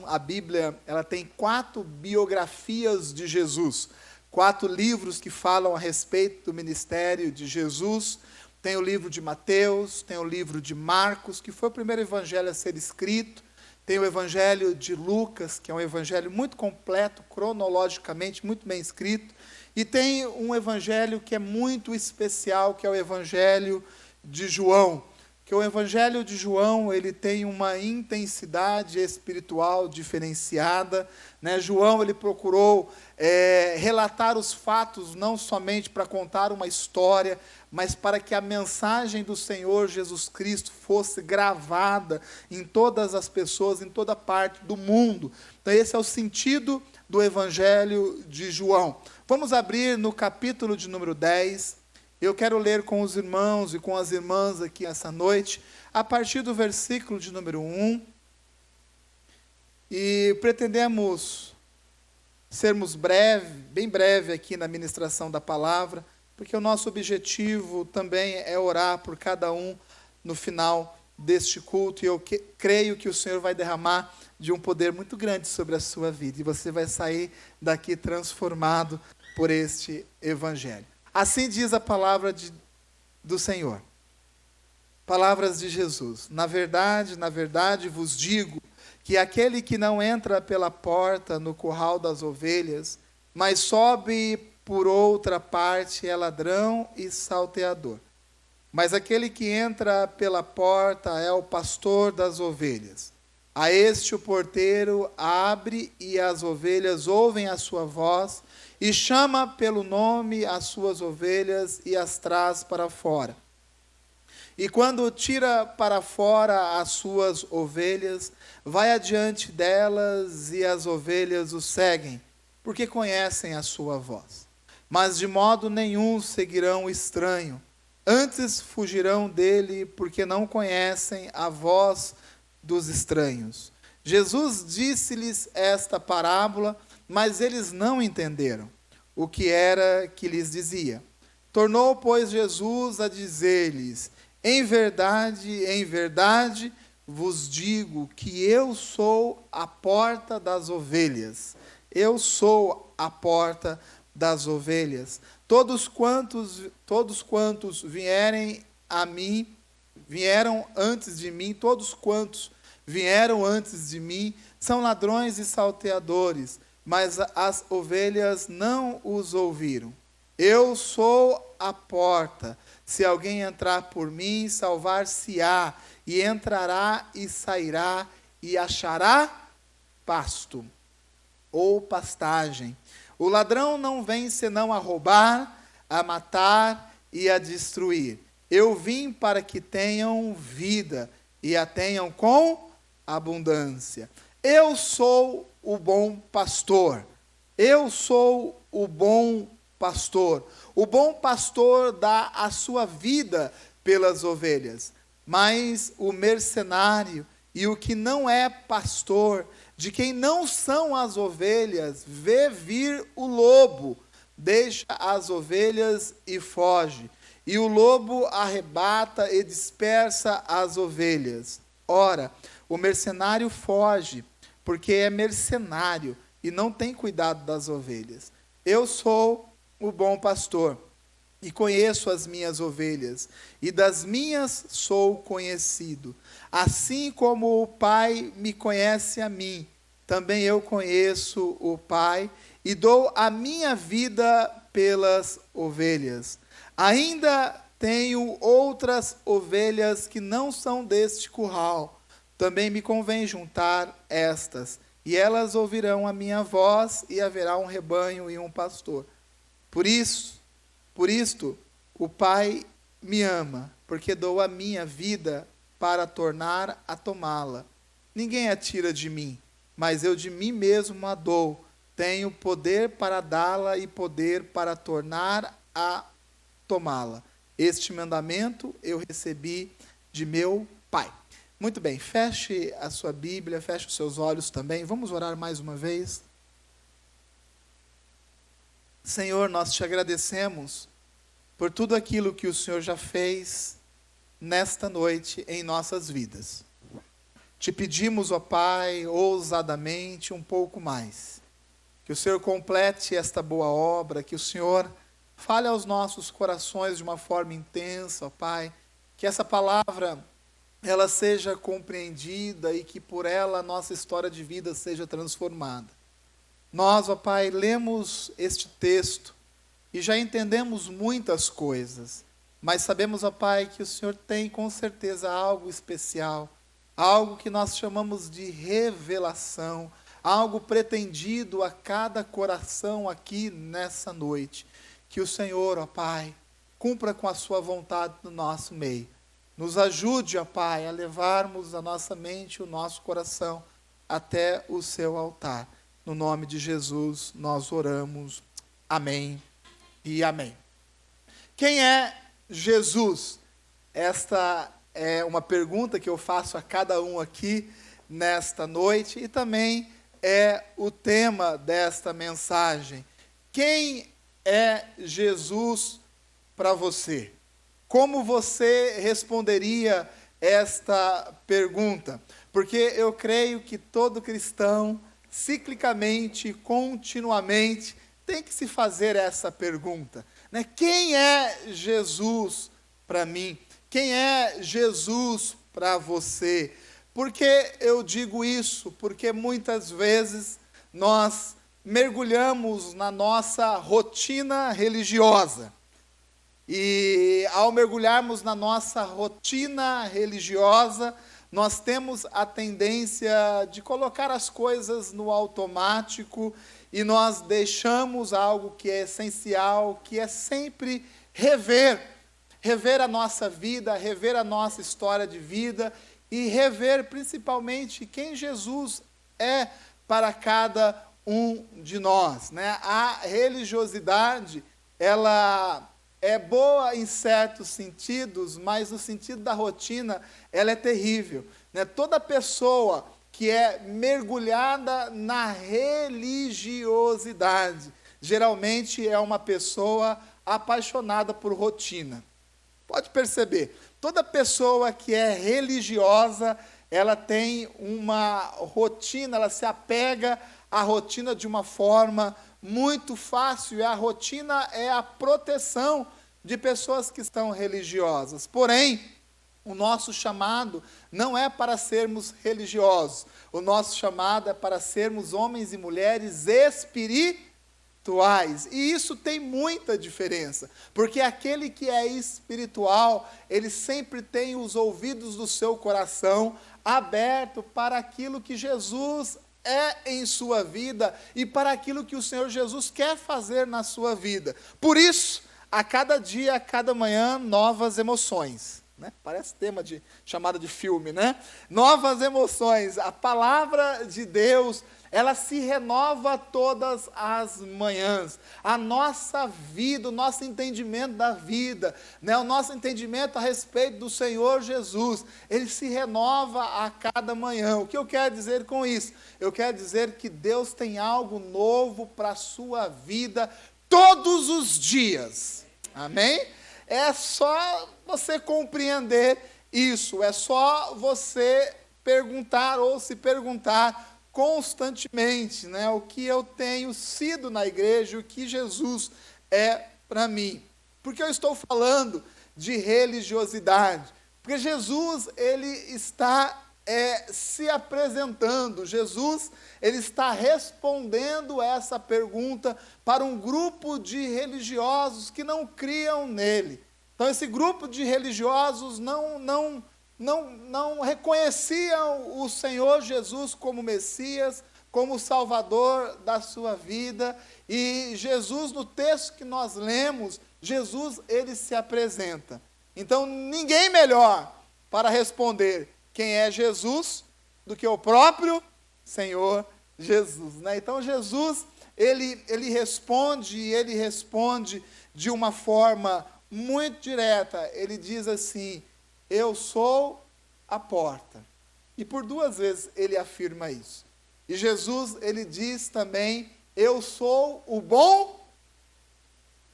A Bíblia, ela tem 4 biografias de Jesus, 4 livros que falam a respeito do ministério de Jesus. Tem o livro de Mateus, tem o livro de Marcos, que foi o primeiro evangelho a ser escrito. Tem o evangelho de Lucas, que é um evangelho muito completo, cronologicamente, muito bem escrito. E tem um evangelho que é muito especial, que é o evangelho de João. Que o evangelho de João, ele tem uma intensidade espiritual diferenciada, né? João, ele procurou relatar os fatos, não somente para contar uma história, mas para que a mensagem do Senhor Jesus Cristo fosse gravada em todas as pessoas, em toda parte do mundo. Então esse é o sentido do evangelho de João. Vamos abrir no capítulo de número 10, eu quero ler com os irmãos e com as irmãs aqui essa noite, a partir do versículo de número 1, e pretendemos sermos bem breve aqui na ministração da palavra, porque o nosso objetivo também é orar por cada um no final deste culto, e eu creio que o Senhor vai derramar de um poder muito grande sobre a sua vida, e você vai sair daqui transformado por este evangelho. Assim diz a palavra do Senhor. Palavras de Jesus. Na verdade vos digo que aquele que não entra pela porta no curral das ovelhas, mas sobe por outra parte é ladrão e salteador. Mas aquele que entra pela porta é o pastor das ovelhas. A este o porteiro abre e as ovelhas ouvem a sua voz e chama pelo nome as suas ovelhas e as traz para fora. E quando tira para fora as suas ovelhas, vai adiante delas e as ovelhas o seguem, porque conhecem a sua voz. Mas de modo nenhum seguirão o estranho, antes fugirão dele, porque não conhecem a voz dos estranhos. Jesus disse-lhes esta parábola, mas eles não entenderam o que era que lhes dizia. Tornou, pois, Jesus a dizer-lhes: em verdade, vos digo que eu sou a porta das ovelhas. Eu sou a porta das ovelhas. Todos quantos vieram antes de mim, são ladrões e salteadores, mas as ovelhas não os ouviram. Eu sou a porta. Se alguém entrar por mim, salvar-se-á, e entrará e sairá, e achará pasto, ou pastagem. O ladrão não vem senão a roubar, a matar e a destruir. Eu vim para que tenham vida, e a tenham com abundância. Eu sou o bom pastor. Eu sou o bom pastor. O bom pastor dá a sua vida pelas ovelhas. Mas o mercenário e o que não é pastor, de quem não são as ovelhas, vê vir o lobo, deixa as ovelhas e foge. E o lobo arrebata e dispersa as ovelhas. Ora, o mercenário foge, porque é mercenário e não tem cuidado das ovelhas. Eu sou o bom pastor e conheço as minhas ovelhas, e das minhas sou conhecido. Assim como o Pai me conhece a mim, também eu conheço o Pai e dou a minha vida pelas ovelhas. Ainda tenho outras ovelhas que não são deste curral. Também me convém juntar estas, e elas ouvirão a minha voz, e haverá um rebanho e um pastor. Por isto, o Pai me ama, porque dou a minha vida para tornar a tomá-la. Ninguém a tira de mim, mas eu de mim mesmo a dou. Tenho poder para dá-la e poder para tornar a tomá-la. Este mandamento eu recebi de meu Pai. Muito bem, feche a sua Bíblia, feche os seus olhos também. Vamos orar mais uma vez. Senhor, nós te agradecemos por tudo aquilo que o Senhor já fez nesta noite em nossas vidas. te pedimos, ó Pai, ousadamente um pouco mais. Que o Senhor complete esta boa obra, que o Senhor fale aos nossos corações de uma forma intensa, ó Pai. Que essa palavra, ela seja compreendida e que por ela a nossa história de vida seja transformada. Nós, ó Pai, lemos este texto e já entendemos muitas coisas, mas sabemos, ó Pai, que o Senhor tem com certeza algo especial, algo que nós chamamos de revelação, algo pretendido a cada coração aqui nessa noite. Que o Senhor, ó Pai, cumpra com a sua vontade no nosso meio. Nos ajude, ó Pai, a levarmos a nossa mente e o nosso coração até o seu altar. No nome de Jesus nós oramos. Amém e amém. Quem é Jesus? Esta é uma pergunta que eu faço a cada um aqui nesta noite e também é o tema desta mensagem. Quem é Jesus para você? Como você responderia esta pergunta? Porque eu creio que todo cristão, ciclicamente, continuamente, tem que se fazer essa pergunta, né? Quem é Jesus para mim? Quem é Jesus para você? Por que eu digo isso? Porque muitas vezes nós mergulhamos na nossa rotina religiosa. E ao mergulharmos na nossa rotina religiosa, nós temos a tendência de colocar as coisas no automático e nós deixamos algo que é essencial, que é sempre rever a nossa vida, rever a nossa história de vida e rever principalmente quem Jesus é para cada um de nós, né? A religiosidade, ela é boa em certos sentidos, mas no sentido da rotina, ela é terrível, né? Toda pessoa que é mergulhada na religiosidade, geralmente é uma pessoa apaixonada por rotina. Pode perceber, toda pessoa que é religiosa, ela tem uma rotina, ela se apega à rotina de uma forma muito fácil, e a rotina é a proteção de pessoas que estão religiosas. Porém, o nosso chamado não é para sermos religiosos. O nosso chamado é para sermos homens e mulheres espirituais. E isso tem muita diferença, porque aquele que é espiritual, ele sempre tem os ouvidos do seu coração aberto para aquilo que Jesus é em sua vida e para aquilo que o Senhor Jesus quer fazer na sua vida. Por isso, a cada dia, a cada manhã, novas emoções, né? Parece tema de chamada de filme, né? Novas emoções. A palavra de Deus, ela se renova todas as manhãs. A nossa vida, o nosso entendimento da vida, né? O nosso entendimento a respeito do Senhor Jesus, ele se renova a cada manhã. O que eu quero dizer com isso? Eu quero dizer que Deus tem algo novo para a sua vida todos os dias. Amém? É só você compreender isso, é só você perguntar ou se perguntar constantemente, né, o que eu tenho sido na igreja, o que Jesus é para mim. Porque eu estou falando de religiosidade? Porque Jesus, ele está se apresentando, Jesus, ele está respondendo essa pergunta para um grupo de religiosos que não criam nele. Então, esse grupo de religiosos não reconheciam o Senhor Jesus como Messias, como Salvador da sua vida. E Jesus, no texto que nós lemos, Jesus, ele se apresenta. Então, ninguém melhor para responder quem é Jesus do que o próprio Senhor Jesus, né? Então, Jesus, ele responde de uma forma muito direta. Ele diz assim: eu sou a porta. E por 2 vezes ele afirma isso. E Jesus, ele diz também: eu sou o bom.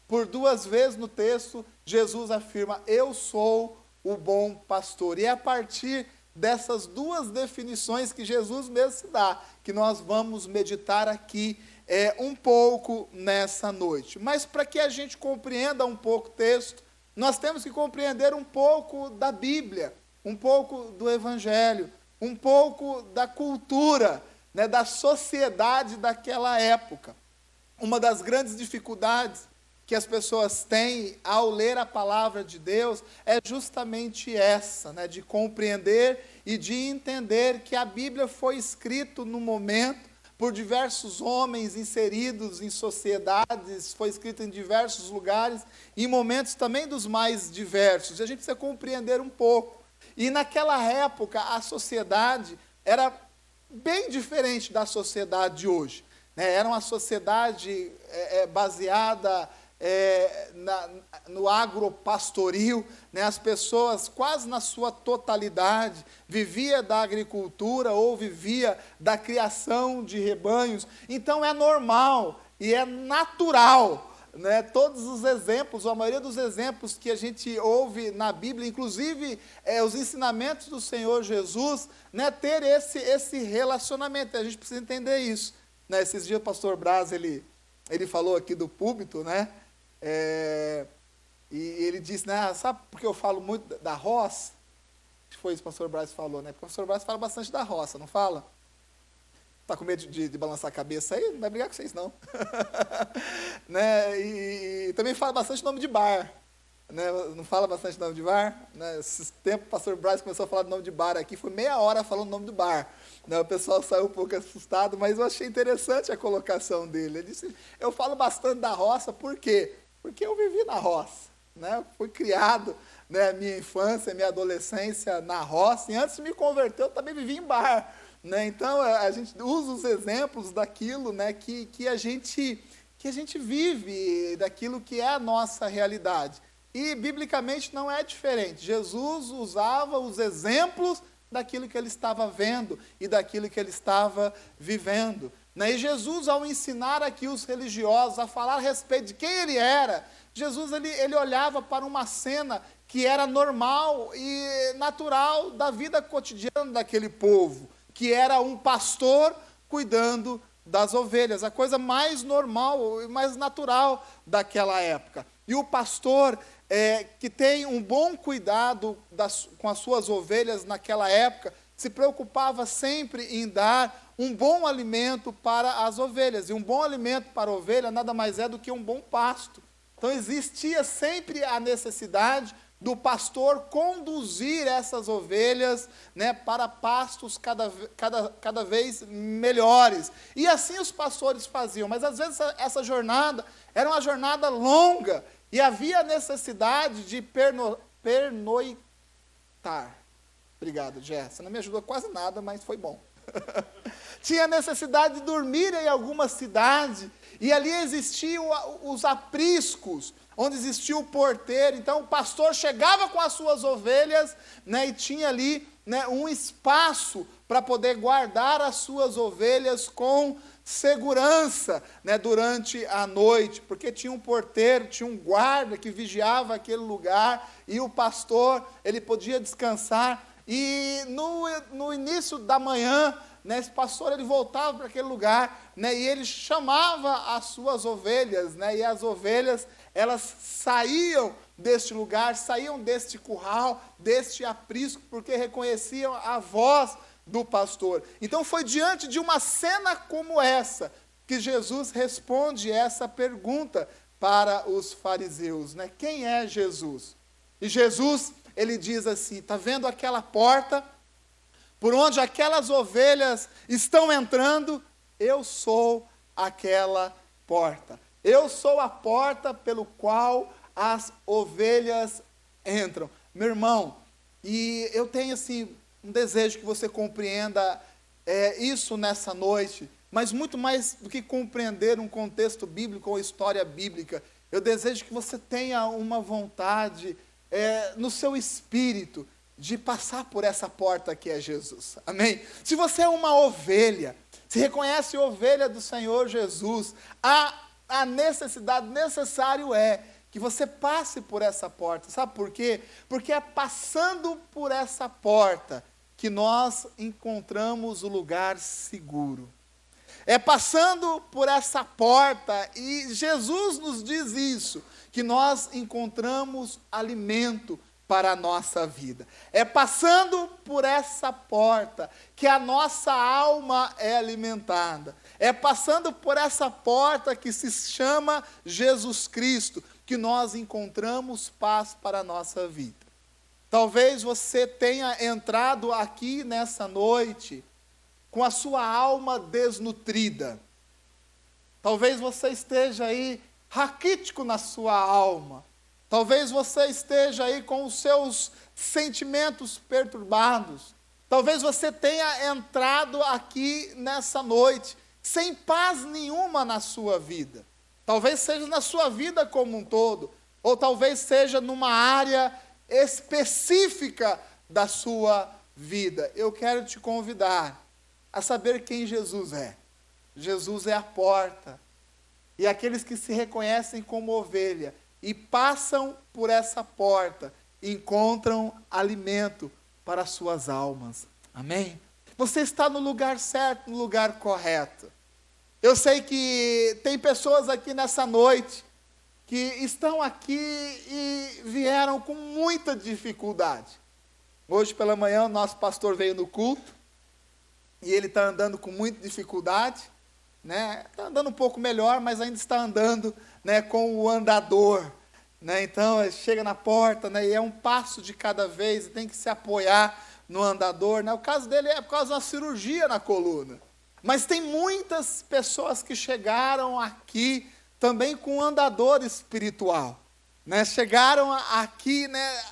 Por 2 vezes no texto, Jesus afirma: eu sou o bom pastor. E é a partir dessas duas definições que Jesus mesmo se dá, que nós vamos meditar aqui um pouco nessa noite. Mas para que a gente compreenda um pouco o texto, nós temos que compreender um pouco da Bíblia, um pouco do Evangelho, um pouco da cultura, né, da sociedade daquela época. Uma das grandes dificuldades que as pessoas têm ao ler a palavra de Deus é justamente essa, né, de compreender e de entender que a Bíblia foi escrita no momento por diversos homens inseridos em sociedades, foi escrita em diversos lugares, em momentos também dos mais diversos. E a gente precisa compreender um pouco. E naquela época a sociedade era bem diferente da sociedade de hoje, né? Era uma sociedade baseada no agropastoril, né? As pessoas quase na sua totalidade vivia da agricultura ou vivia da criação de rebanhos. Então é normal e é natural, né, todos os exemplos, ou a maioria dos exemplos que a gente ouve na Bíblia, inclusive os ensinamentos do Senhor Jesus, né, ter esse relacionamento. A gente precisa entender isso, né? Esses dias o pastor Braz, ele falou aqui do púlpito, né? E ele disse, né, sabe por que eu falo muito da roça? Acho que foi isso que o pastor Braz falou, né? Porque o pastor Braz fala bastante da roça, não fala? Está com medo de balançar a cabeça aí? Não vai brigar com vocês, não. Né? E também fala bastante nome de bar. Né? Não fala bastante nome de bar? Né? Esse tempo o pastor Braz começou a falar do nome de bar aqui, foi meia hora falando o nome do bar. Né? O pessoal saiu um pouco assustado, mas eu achei interessante a colocação dele. Ele disse, eu falo bastante da roça, por quê? Porque eu vivi na roça. Né? Fui criado, né, minha infância, minha adolescência na roça, e antes de me converter eu também vivi em bar. Né? Então, a gente usa os exemplos daquilo, né, que a gente vive, daquilo que é a nossa realidade. E, biblicamente, não é diferente. Jesus usava os exemplos daquilo que ele estava vendo e daquilo que ele estava vivendo. Né? E Jesus, ao ensinar aqui os religiosos a falar a respeito de quem ele era, Jesus ele olhava para uma cena que era normal e natural da vida cotidiana daquele povo, que era um pastor cuidando das ovelhas, a coisa mais normal e mais natural daquela época. E o pastor que tem um bom cuidado com as suas ovelhas naquela época, se preocupava sempre em dar um bom alimento para as ovelhas. E um bom alimento para a ovelha nada mais é do que um bom pasto. Então existia sempre a necessidade do pastor conduzir essas ovelhas, né, para pastos cada vez melhores. E assim os pastores faziam, mas às vezes essa jornada era uma jornada longa, e havia necessidade de pernoitar. Obrigado, Jé. Você não me ajudou quase nada, mas foi bom. Tinha necessidade de dormir em alguma cidade, e ali existiam os apriscos, onde existia o porteiro. Então o pastor chegava com as suas ovelhas, né, e tinha ali, né, um espaço para poder guardar as suas ovelhas com segurança, né, durante a noite, porque tinha um porteiro, tinha um guarda que vigiava aquele lugar, e o pastor ele podia descansar. E no início da manhã, né, esse pastor ele voltava para aquele lugar, né, e ele chamava as suas ovelhas, né, e as ovelhas elas saíam deste lugar, saíam deste curral, deste aprisco, porque reconheciam a voz do pastor. Então foi diante de uma cena como essa que Jesus responde essa pergunta para os fariseus, né? Quem é Jesus? E Jesus, ele diz assim, está vendo aquela porta por onde aquelas ovelhas estão entrando? Eu sou aquela porta. Eu sou a porta pelo qual as ovelhas entram. Meu irmão, e eu tenho assim um desejo que você compreenda isso nessa noite, mas muito mais do que compreender um contexto bíblico ou história bíblica, eu desejo que você tenha uma vontade no seu espírito de passar por essa porta que é Jesus. Amém? Se você é uma ovelha, se reconhece ovelha do Senhor Jesus, a necessidade, necessário é que você passe por essa porta. Sabe por quê? Porque é passando por essa porta que nós encontramos o lugar seguro. É passando por essa porta, e Jesus nos diz isso, que nós encontramos alimento para a nossa vida. É passando por essa porta que a nossa alma é alimentada. É passando por essa porta que se chama Jesus Cristo, que nós encontramos paz para a nossa vida. Talvez você tenha entrado aqui nessa noite com a sua alma desnutrida. Talvez você esteja aí raquítico na sua alma. Talvez você esteja aí com os seus sentimentos perturbados. Talvez você tenha entrado aqui nessa noite sem paz nenhuma na sua vida. Talvez seja na sua vida como um todo, ou talvez seja numa área específica da sua vida. Eu quero te convidar a saber quem Jesus é. Jesus é a porta. E aqueles que se reconhecem como ovelha e passam por essa porta, encontram alimento para as suas almas. Amém? Você está no lugar certo, no lugar correto. Eu sei que tem pessoas aqui nessa noite que estão aqui e vieram com muita dificuldade. Hoje pela manhã o nosso pastor veio no culto, e ele está andando com muita dificuldade, né? Está andando um pouco melhor, mas ainda está andando, né, com o andador. Né? Então, chega na porta, né, e é um passo de cada vez, e tem que se apoiar no andador. Né? O caso dele é por causa de uma cirurgia na coluna. Mas tem muitas pessoas que chegaram aqui também com um andador espiritual. Né? Chegaram aqui, né,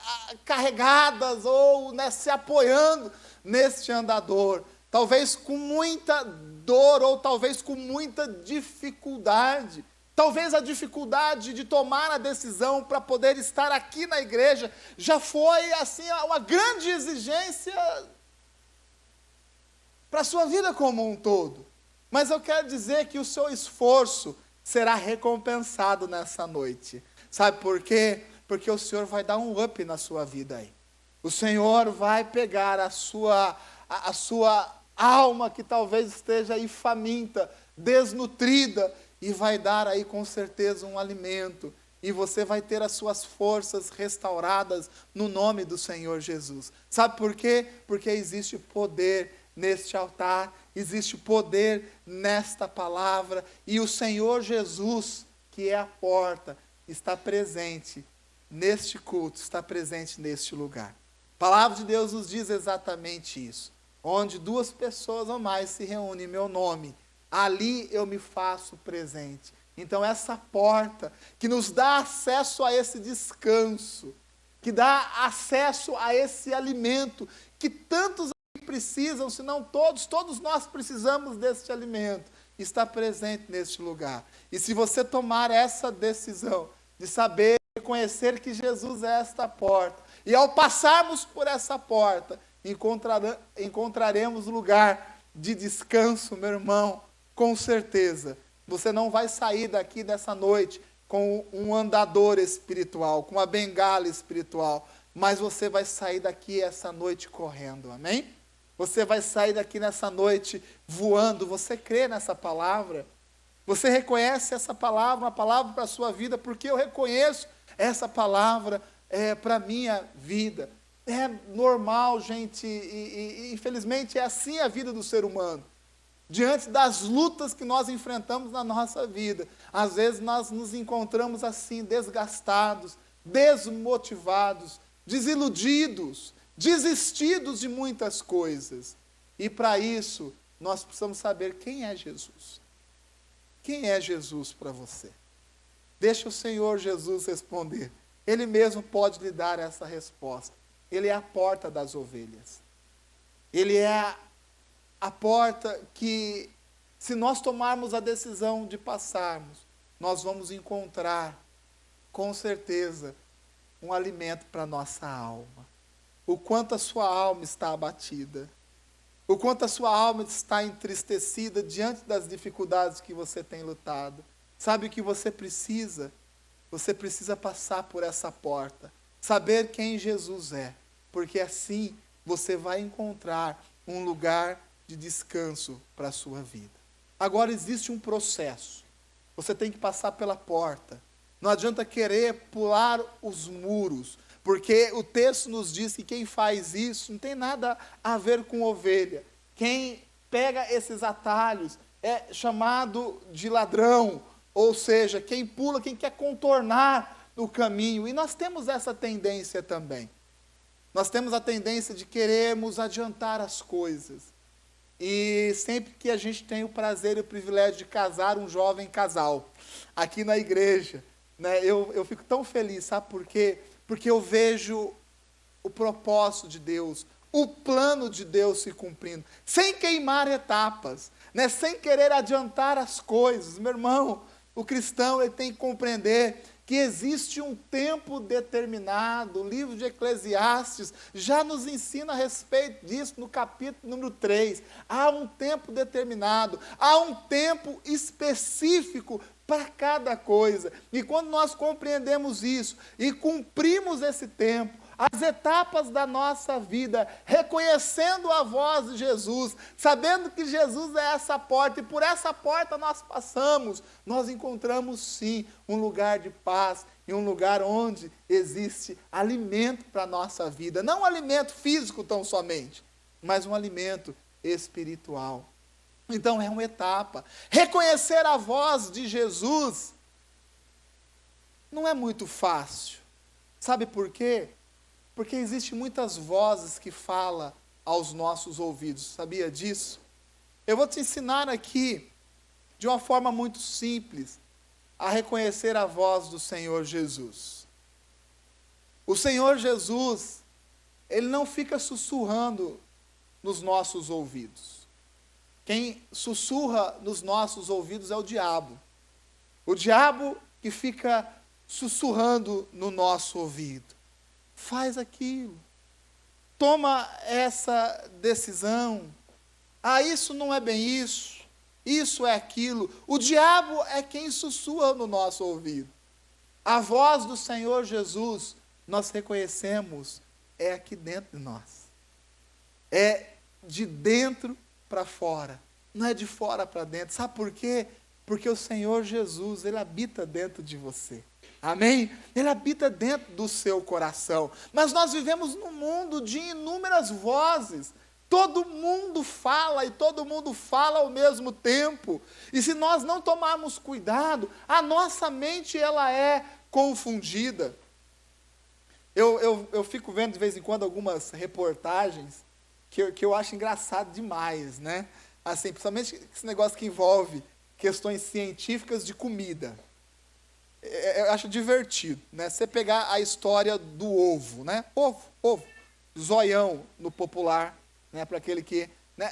carregadas ou, né, se apoiando neste andador. Talvez com muita dor ou talvez com muita dificuldade. Talvez a dificuldade de tomar a decisão para poder estar aqui na igreja já foi assim uma grande exigência para a sua vida como um todo. Mas eu quero dizer que o seu esforço será recompensado nessa noite. Sabe por quê? Porque o Senhor vai dar um up na sua vida aí. O Senhor vai pegar a sua alma que talvez esteja aí faminta, desnutrida, e vai dar aí com certeza um alimento. E você vai ter as suas forças restauradas no nome do Senhor Jesus. Sabe por quê? Porque existe poder neste altar, existe poder nesta palavra, e o Senhor Jesus, que é a porta, está presente neste culto, está presente neste lugar. A palavra de Deus nos diz exatamente isso. Onde duas pessoas ou mais se reúnem em meu nome, ali eu me faço presente. Então essa porta que nos dá acesso a esse descanso, que dá acesso a esse alimento, que tantos precisam, se não todos nós precisamos deste alimento, está presente neste lugar. E se você tomar essa decisão de saber, reconhecer que Jesus é esta porta, e ao passarmos por essa porta, encontraremos lugar de descanso, meu irmão, com certeza. Você não vai sair daqui dessa noite com um andador espiritual, com uma bengala espiritual, mas você vai sair daqui essa noite correndo, amém? Você vai sair daqui nessa noite voando. Você crê nessa palavra? Você reconhece essa palavra, uma palavra para a sua vida, porque eu reconheço essa palavra para a minha vida. É normal, gente, e infelizmente é assim a vida do ser humano. Diante das lutas que nós enfrentamos na nossa vida, às vezes nós nos encontramos assim, desgastados, desmotivados, desiludidos, desistidos de muitas coisas. E para isso, nós precisamos saber quem é Jesus. Quem é Jesus para você? Deixa o Senhor Jesus responder. Ele mesmo pode lhe dar essa resposta. Ele é a porta das ovelhas. Ele é a porta que, se nós tomarmos a decisão de passarmos, nós vamos encontrar, com certeza, um alimento para a nossa alma. O quanto a sua alma está abatida, o quanto a sua alma está entristecida diante das dificuldades que você tem lutado. Sabe o que você precisa? Você precisa passar por essa porta, saber quem Jesus é, porque assim você vai encontrar um lugar de descanso para a sua vida. Agora existe um processo. Você tem que passar pela porta. Não adianta querer pular os muros, porque o texto nos diz que quem faz isso não tem nada a ver com ovelha. Quem pega esses atalhos é chamado de ladrão, ou seja, quem pula, quem quer contornar o caminho. E nós temos essa tendência também. Nós temos a tendência de querermos adiantar as coisas. E sempre que a gente tem o prazer e o privilégio de casar um jovem casal, aqui na igreja, né, eu fico tão feliz, sabe por quê? Porque eu vejo o propósito de Deus, o plano de Deus se cumprindo, sem queimar etapas, né, sem querer adiantar as coisas. Meu irmão, o cristão ele tem que compreender que existe um tempo determinado. O livro de Eclesiastes já nos ensina a respeito disso no capítulo número 3. Há um tempo determinado, há um tempo específico para cada coisa. E quando nós compreendemos isso e cumprimos esse tempo, as etapas da nossa vida, reconhecendo a voz de Jesus, sabendo que Jesus é essa porta, e por essa porta nós passamos, nós encontramos sim um lugar de paz, e um lugar onde existe alimento para a nossa vida, não um alimento físico tão somente, mas um alimento espiritual. Então é uma etapa. Reconhecer a voz de Jesus não é muito fácil. Sabe por quê? Porque existem muitas vozes que falam aos nossos ouvidos. Sabia disso? Eu vou te ensinar aqui, de uma forma muito simples, a reconhecer a voz do Senhor Jesus. O Senhor Jesus, Ele não fica sussurrando nos nossos ouvidos. Quem sussurra nos nossos ouvidos é o diabo. O diabo que fica sussurrando no nosso ouvido. Faz aquilo, toma essa decisão, isso não é bem isso é aquilo. O diabo é quem sussurra no nosso ouvido. A voz do Senhor Jesus, nós reconhecemos, é aqui dentro de nós, é de dentro para fora, não é de fora para dentro. Sabe por quê? Porque o Senhor Jesus, Ele habita dentro de você. Amém? Ele habita dentro do seu coração. Mas nós vivemos num mundo de inúmeras vozes. Todo mundo fala e todo mundo fala ao mesmo tempo. E se nós não tomarmos cuidado, a nossa mente ela é confundida. Eu fico vendo de vez em quando algumas reportagens que eu acho engraçado demais, né? Assim, principalmente esse negócio que envolve questões científicas de comida. Eu acho divertido, né? Você pegar a história do ovo, né? Ovo, zoião no popular, né? Para aquele que, né?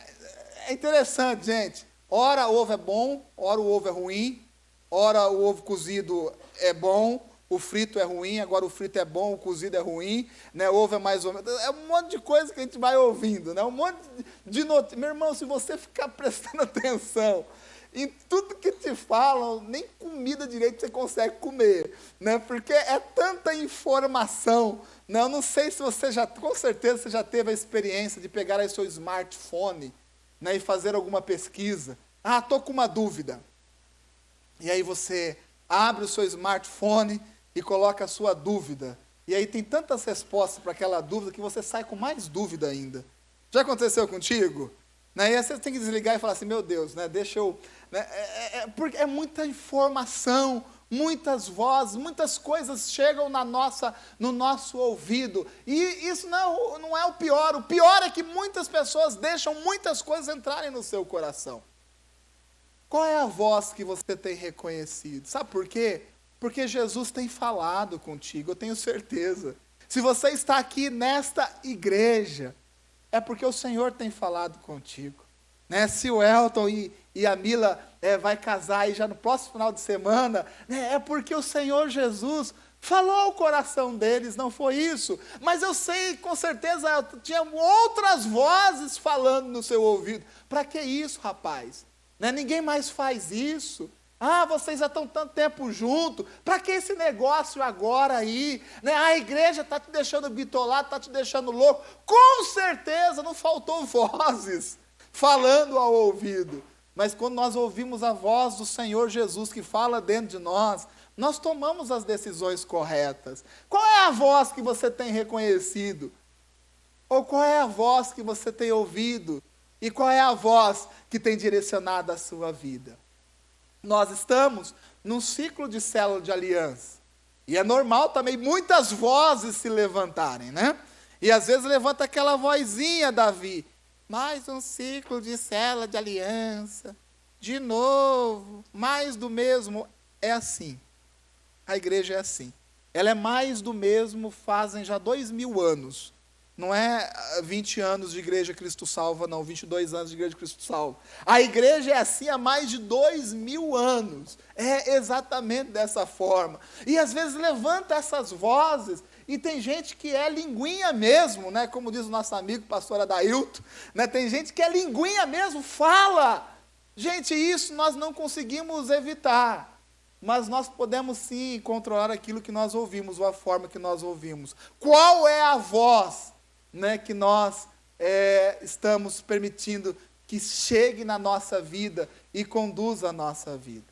É interessante, gente. Ora o ovo é bom, ora o ovo é ruim, ora o ovo cozido é bom, o frito é ruim, agora o frito é bom, o cozido é ruim, né? O ovo é mais ou menos. É um monte de coisa que a gente vai ouvindo, né? Um monte de notícias. Meu irmão, se você ficar prestando atenção em tudo que te falam, nem comida direito você consegue comer, né? Porque é tanta informação, né? Eu não sei se você com certeza você já teve a experiência de pegar aí seu smartphone, né, e fazer alguma pesquisa. Estou com uma dúvida. E aí você abre o seu smartphone e coloca a sua dúvida. E aí tem tantas respostas para aquela dúvida que você sai com mais dúvida ainda. Já aconteceu contigo? Né? E aí você tem que desligar e falar assim, meu Deus, né, deixa eu... Né, porque é muita informação, muitas vozes, muitas coisas chegam no nosso ouvido. E isso não é o pior. O pior é que muitas pessoas deixam muitas coisas entrarem no seu coração. Qual é a voz que você tem reconhecido? Sabe por quê? Porque Jesus tem falado contigo, eu tenho certeza. Se você está aqui nesta igreja, é porque o Senhor tem falado contigo. Né? Se o Elton e a Mila vai casar aí já no próximo final de semana, né? É porque o Senhor Jesus falou ao coração deles, não foi isso? Mas eu sei, com certeza, tinha outras vozes falando no seu ouvido. Para que isso, rapaz? Né? Ninguém mais faz isso. Ah, vocês já estão tanto tempo juntos, para que esse negócio agora aí? Né? A igreja está te deixando bitolado, está te deixando louco. Com certeza não faltou vozes falando ao ouvido. Mas quando nós ouvimos a voz do Senhor Jesus que fala dentro de nós tomamos as decisões corretas. Qual é a voz que você tem reconhecido? Ou qual é a voz que você tem ouvido? E qual é a voz que tem direcionado a sua vida? Nós estamos num ciclo de célula de aliança. E é normal também muitas vozes se levantarem, né? E às vezes levanta aquela vozinha, Davi. Mais um ciclo de célula de aliança. De novo, mais do mesmo. É assim. A igreja é assim. Ela é mais do mesmo fazem já 2000 anos. Não é 20 anos de igreja Cristo Salva, não. 22 anos de igreja Cristo Salva. A igreja é assim há mais de 2000 anos. É exatamente dessa forma. E às vezes levanta essas vozes, e tem gente que é linguinha mesmo, né? Como diz o nosso amigo pastor Adailton, né? Tem gente que é linguinha mesmo, fala. Gente, isso nós não conseguimos evitar. Mas nós podemos sim controlar aquilo que nós ouvimos, ou a forma que nós ouvimos. Qual é a voz, né, que nós estamos permitindo que chegue na nossa vida e conduza a nossa vida?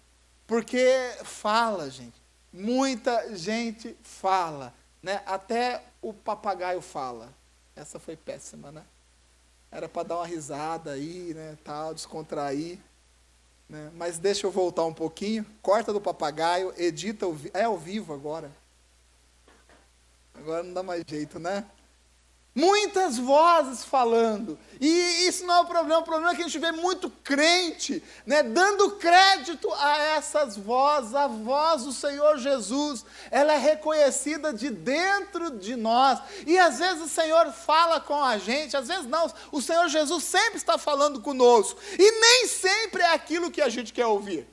Porque fala, gente. Muita gente fala, né? Até o papagaio fala. Essa foi péssima, né? Era para dar uma risada aí, né, tal, descontrair. Né? Mas deixa eu voltar um pouquinho. Corta do papagaio, edita, ao vivo agora. Agora não dá mais jeito, né? Muitas vozes falando. E isso não é o problema é que a gente vê muito crente, né, dando crédito a essas vozes. A voz do Senhor Jesus, ela é reconhecida de dentro de nós. E às vezes o Senhor fala com a gente, às vezes não. O Senhor Jesus sempre está falando conosco. E nem sempre é aquilo que a gente quer ouvir.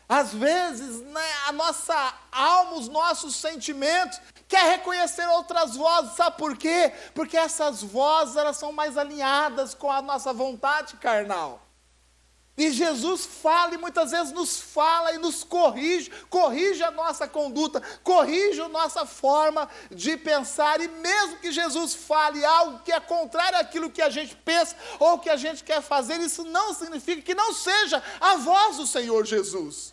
Às vezes, né, a nossa alma, os nossos sentimentos, quer reconhecer outras vozes. Sabe por quê? Porque essas vozes, elas são mais alinhadas com a nossa vontade carnal. E Jesus fala, e muitas vezes nos fala e nos corrige a nossa conduta, corrige a nossa forma de pensar. E mesmo que Jesus fale algo que é contrário àquilo que a gente pensa ou que a gente quer fazer, isso não significa que não seja a voz do Senhor Jesus.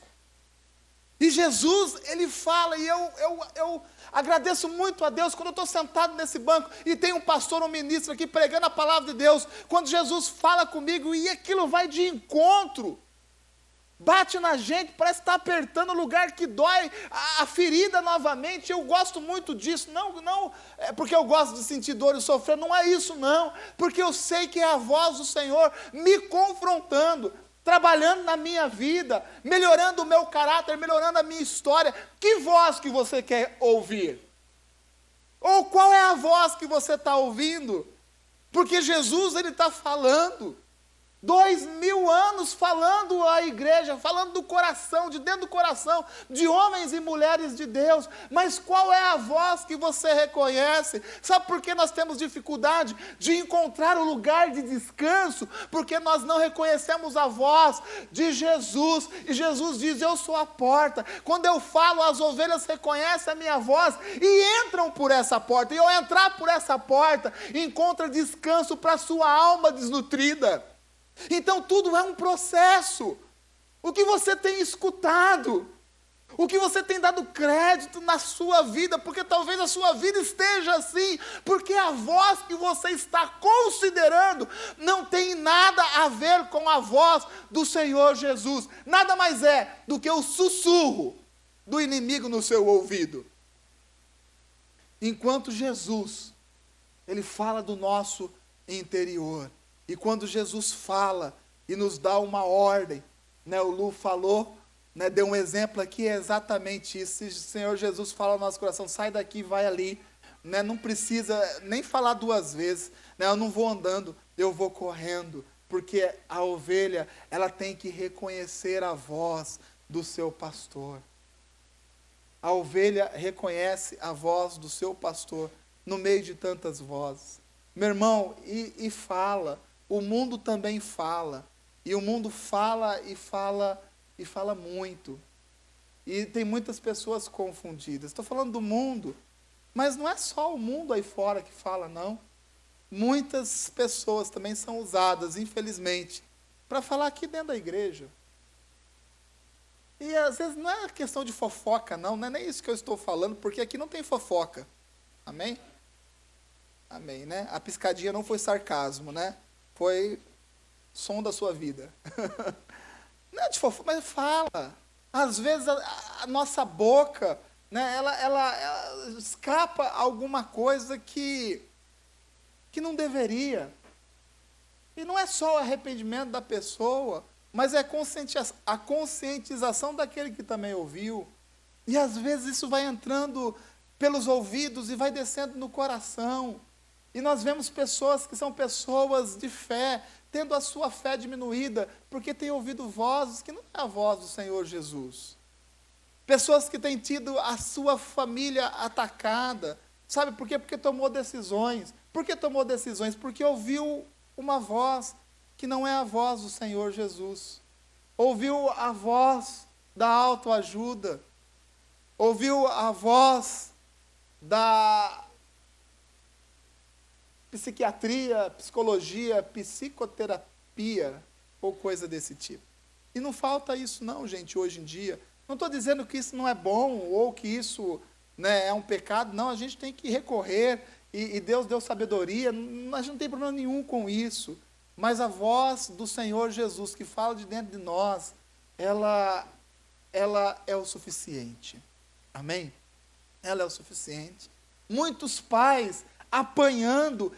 E Jesus, ele fala, e eu agradeço muito a Deus quando eu estou sentado nesse banco e tem um pastor ou um ministro aqui pregando a palavra de Deus, quando Jesus fala comigo e aquilo vai de encontro, bate na gente, parece estar apertando o lugar que dói, a ferida novamente. Eu gosto muito disso, não é porque eu gosto de sentir dor e sofrer, não é isso não, porque eu sei que é a voz do Senhor me confrontando, trabalhando na minha vida, melhorando o meu caráter, melhorando a minha história. Que voz que você quer ouvir? Ou qual é a voz que você está ouvindo? Porque Jesus, ele está falando. 2000 anos falando à igreja, falando do coração, de dentro do coração, de homens e mulheres de Deus. Mas qual é a voz que você reconhece? Sabe por que nós temos dificuldade de encontrar o lugar de descanso? Porque nós não reconhecemos a voz de Jesus. E Jesus diz, eu sou a porta. Quando eu falo, as ovelhas reconhecem a minha voz e entram por essa porta. E ao entrar por essa porta, encontra descanso para a sua alma desnutrida. Então tudo é um processo. O que você tem escutado, o que você tem dado crédito na sua vida, porque talvez a sua vida esteja assim, porque a voz que você está considerando não tem nada a ver com a voz do Senhor Jesus. Nada mais é do que o sussurro do inimigo no seu ouvido. Enquanto Jesus, ele fala do nosso interior. E quando Jesus fala e nos dá uma ordem, né, o Lu falou, né, deu um exemplo aqui, é exatamente isso. Se o Senhor Jesus fala no nosso coração, sai daqui, vai ali, né, não precisa nem falar duas vezes, né, eu não vou andando, eu vou correndo, porque a ovelha, ela tem que reconhecer a voz do seu pastor. A ovelha reconhece a voz do seu pastor no meio de tantas vozes. Meu irmão, e fala. O mundo também fala, e o mundo fala e fala e fala muito. E tem muitas pessoas confundidas. Estou falando do mundo, mas não é só o mundo aí fora que fala, não. Muitas pessoas também são usadas, infelizmente, para falar aqui dentro da igreja. E às vezes não é questão de fofoca, não é nem isso que eu estou falando, porque aqui não tem fofoca. Amém? Amém, né? A piscadinha não foi sarcasmo, né? Foi som da sua vida. Não é de fofoca, mas fala. Às vezes a nossa boca, né, ela escapa alguma coisa que não deveria. E não é só o arrependimento da pessoa, mas é a conscientização daquele que também ouviu. E às vezes isso vai entrando pelos ouvidos e vai descendo no coração. E nós vemos pessoas que são pessoas de fé, tendo a sua fé diminuída, porque têm ouvido vozes que não é a voz do Senhor Jesus. Pessoas que têm tido a sua família atacada. Sabe por quê? Porque tomou decisões. Por que tomou decisões? Porque ouviu uma voz que não é a voz do Senhor Jesus. Ouviu a voz da autoajuda. Ouviu a voz da psiquiatria, psicologia, psicoterapia, ou coisa desse tipo. E não falta isso não, gente, hoje em dia. Não estou dizendo que isso não é bom, ou que isso, né, é um pecado. Não, a gente tem que recorrer, e Deus deu sabedoria, a gente não tem problema nenhum com isso. Mas a voz do Senhor Jesus, que fala de dentro de nós, ela é o suficiente. Amém? Ela é o suficiente. Muitos pais apanhando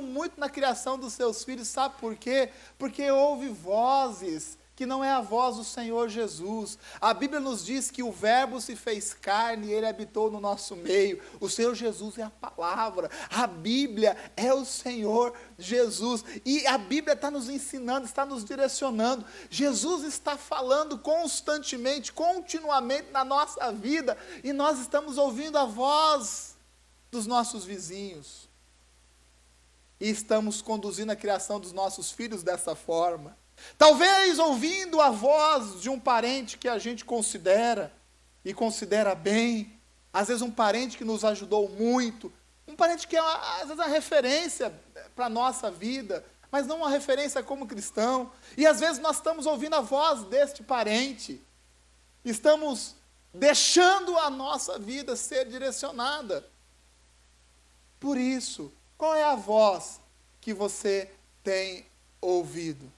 muito na criação dos seus filhos, sabe por quê? Porque houve vozes que não é a voz do Senhor Jesus. A Bíblia nos diz que o Verbo se fez carne e ele habitou no nosso meio. O Senhor Jesus é a palavra, a Bíblia é o Senhor Jesus, e a Bíblia está nos ensinando, está nos direcionando. Jesus está falando constantemente, continuamente na nossa vida, e nós estamos ouvindo a voz dos nossos vizinhos, e estamos conduzindo a criação dos nossos filhos dessa forma. Talvez ouvindo a voz de um parente que a gente considera, e considera bem, às vezes um parente que nos ajudou muito, um parente que é às vezes uma referência para a nossa vida, mas não uma referência como cristão, e às vezes nós estamos ouvindo a voz deste parente, estamos deixando a nossa vida ser direcionada. Por isso, qual é a voz que você tem ouvido?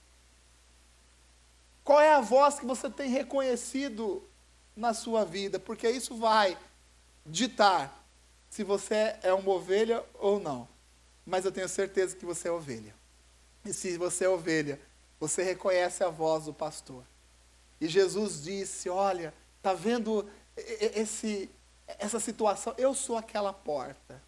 Qual é a voz que você tem reconhecido na sua vida? Porque isso vai ditar se você é uma ovelha ou não. Mas eu tenho certeza que você é ovelha. E se você é ovelha, você reconhece a voz do pastor. E Jesus disse, olha, está vendo essa situação? Eu sou aquela porta.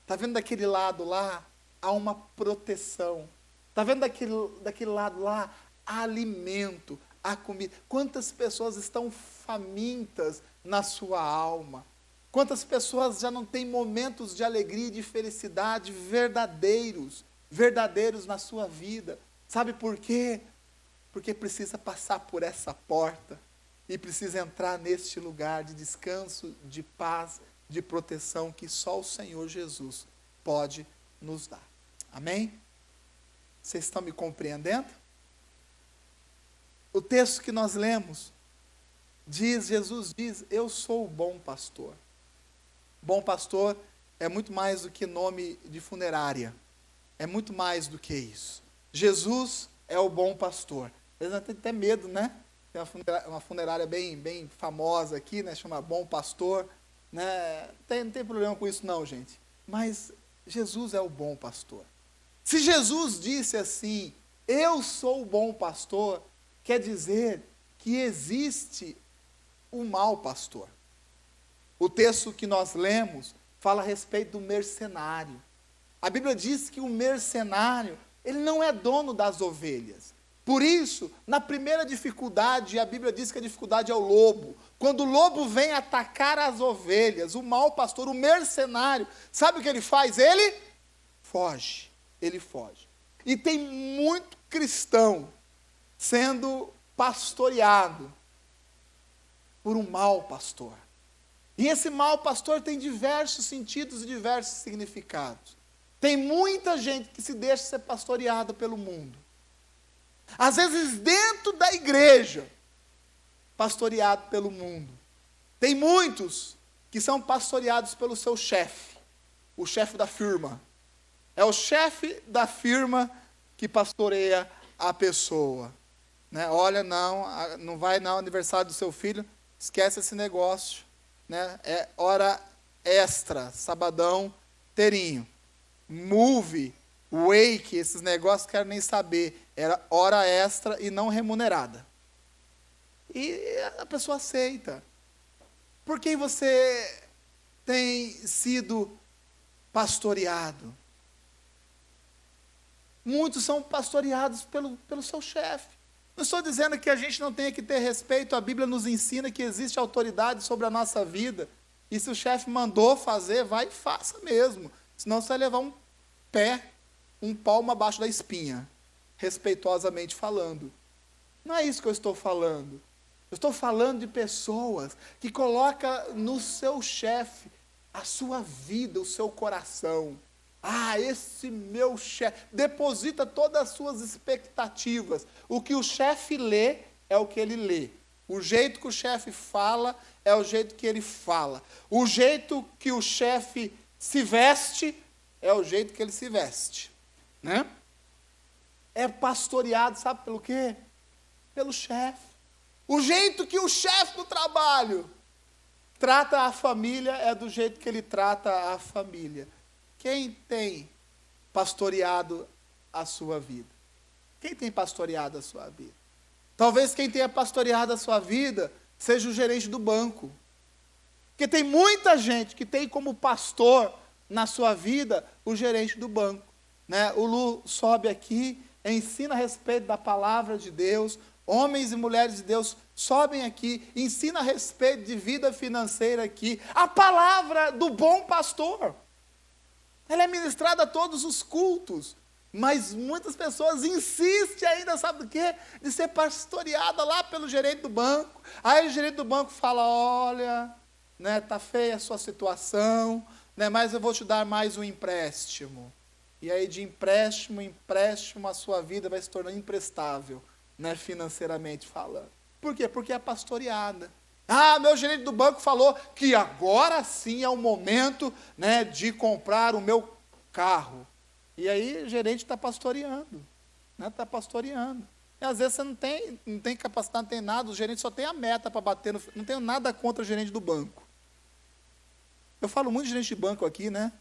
Está vendo daquele lado lá? Há uma proteção. Está vendo daquele lado lá? Há alimento, há comida. Quantas pessoas estão famintas na sua alma? Quantas pessoas já não têm momentos de alegria e de felicidade verdadeiros na sua vida? Sabe por quê? Porque precisa passar por essa porta e precisa entrar neste lugar de descanso, de paz, de proteção que só o Senhor Jesus pode nos dar. Amém? Vocês estão me compreendendo? O texto que nós lemos Jesus diz, eu sou o bom pastor. Bom pastor é muito mais do que nome de funerária. É muito mais do que isso. Jesus é o bom pastor. Às vezes tem até medo, né? Tem uma funerária bem famosa aqui, né? Chama Bom Pastor. Né? Não tem problema com isso não, gente. Mas Jesus é o bom pastor. Se Jesus disse assim, eu sou o bom pastor, quer dizer que existe o mau pastor. O texto que nós lemos fala a respeito do mercenário. A Bíblia diz que o mercenário, ele não é dono das ovelhas. Por isso, na primeira dificuldade, a Bíblia diz que a dificuldade é o lobo. Quando o lobo vem atacar as ovelhas, o mau pastor, o mercenário, sabe o que ele faz? Ele foge. Ele foge. E tem muito cristão sendo pastoreado por um mau pastor. E esse mau pastor tem diversos sentidos e diversos significados. Tem muita gente que se deixa ser pastoreada pelo mundo. Às vezes dentro da igreja, pastoreado pelo mundo. Tem muitos que são pastoreados pelo seu chefe, o chefe da firma. É o chefe da firma que pastoreia a pessoa. Né? Olha, não vai no aniversário do seu filho, esquece esse negócio. Né? É hora extra, sabadão, inteirinho. Move, wake, esses negócios, quero nem saber. Era hora extra e não remunerada. E a pessoa aceita. Por quem você tem sido pastoreado? Muitos são pastoreados pelo seu chefe. Não estou dizendo que a gente não tenha que ter respeito. A Bíblia nos ensina que existe autoridade sobre a nossa vida. E se o chefe mandou fazer, vai e faça mesmo. Senão você vai levar um palmo abaixo da espinha. Respeitosamente falando. Não é isso que eu estou falando. Eu estou falando de pessoas que colocam no seu chefe a sua vida, o seu coração. Ah, esse meu chefe, deposita todas as suas expectativas. O que o chefe lê é o que ele lê. O jeito que o chefe fala é o jeito que ele fala. O jeito que o chefe se veste é o jeito que ele se veste. Né? É pastoreado, sabe pelo quê? Pelo chefe. O jeito que o chefe do trabalho trata a família é do jeito que ele trata a família. Quem tem pastoreado a sua vida? Quem tem pastoreado a sua vida? Talvez quem tenha pastoreado a sua vida seja o gerente do banco. Porque tem muita gente que tem como pastor na sua vida o gerente do banco. Né? O Lu sobe aqui, ensina a respeito da palavra de Deus. Homens e mulheres de Deus sobem aqui, ensina a respeito de vida financeira aqui. A palavra do bom pastor. Ela é ministrada a todos os cultos. Mas muitas pessoas insistem ainda, sabe do quê? De ser pastoreada lá pelo gerente do banco. Aí o gerente do banco fala, olha, né, tá feia a sua situação, né, mas eu vou te dar mais um empréstimo. E aí de empréstimo em empréstimo a sua vida vai se tornando imprestável, né, financeiramente falando. Por quê? Porque é pastoreada. Ah, meu gerente do banco falou que agora sim é o momento, né, de comprar o meu carro. E aí o gerente está pastoreando. Né, está pastoreando. E às vezes você não tem capacidade, não tem nada, o gerente só tem a meta para bater. Não tenho nada contra o gerente do banco. Eu falo muito de gerente de banco aqui, né?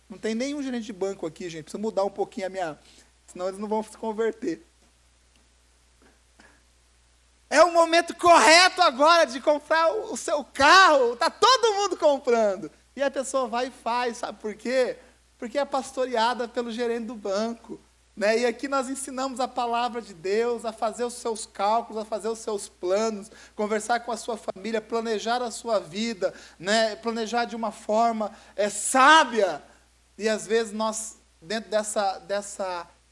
Não tem nenhum gerente de banco aqui, gente. Precisa mudar um pouquinho a minha... Senão eles não vão se converter. É o momento correto agora de comprar o seu carro. Está todo mundo comprando. E a pessoa vai e faz. Sabe por quê? Porque é pastoreada pelo gerente do banco. Né? E aqui nós ensinamos a palavra de Deus, a fazer os seus cálculos, a fazer os seus planos, conversar com a sua família, planejar a sua vida, né? Planejar de uma forma sábia. E às vezes nós, dentro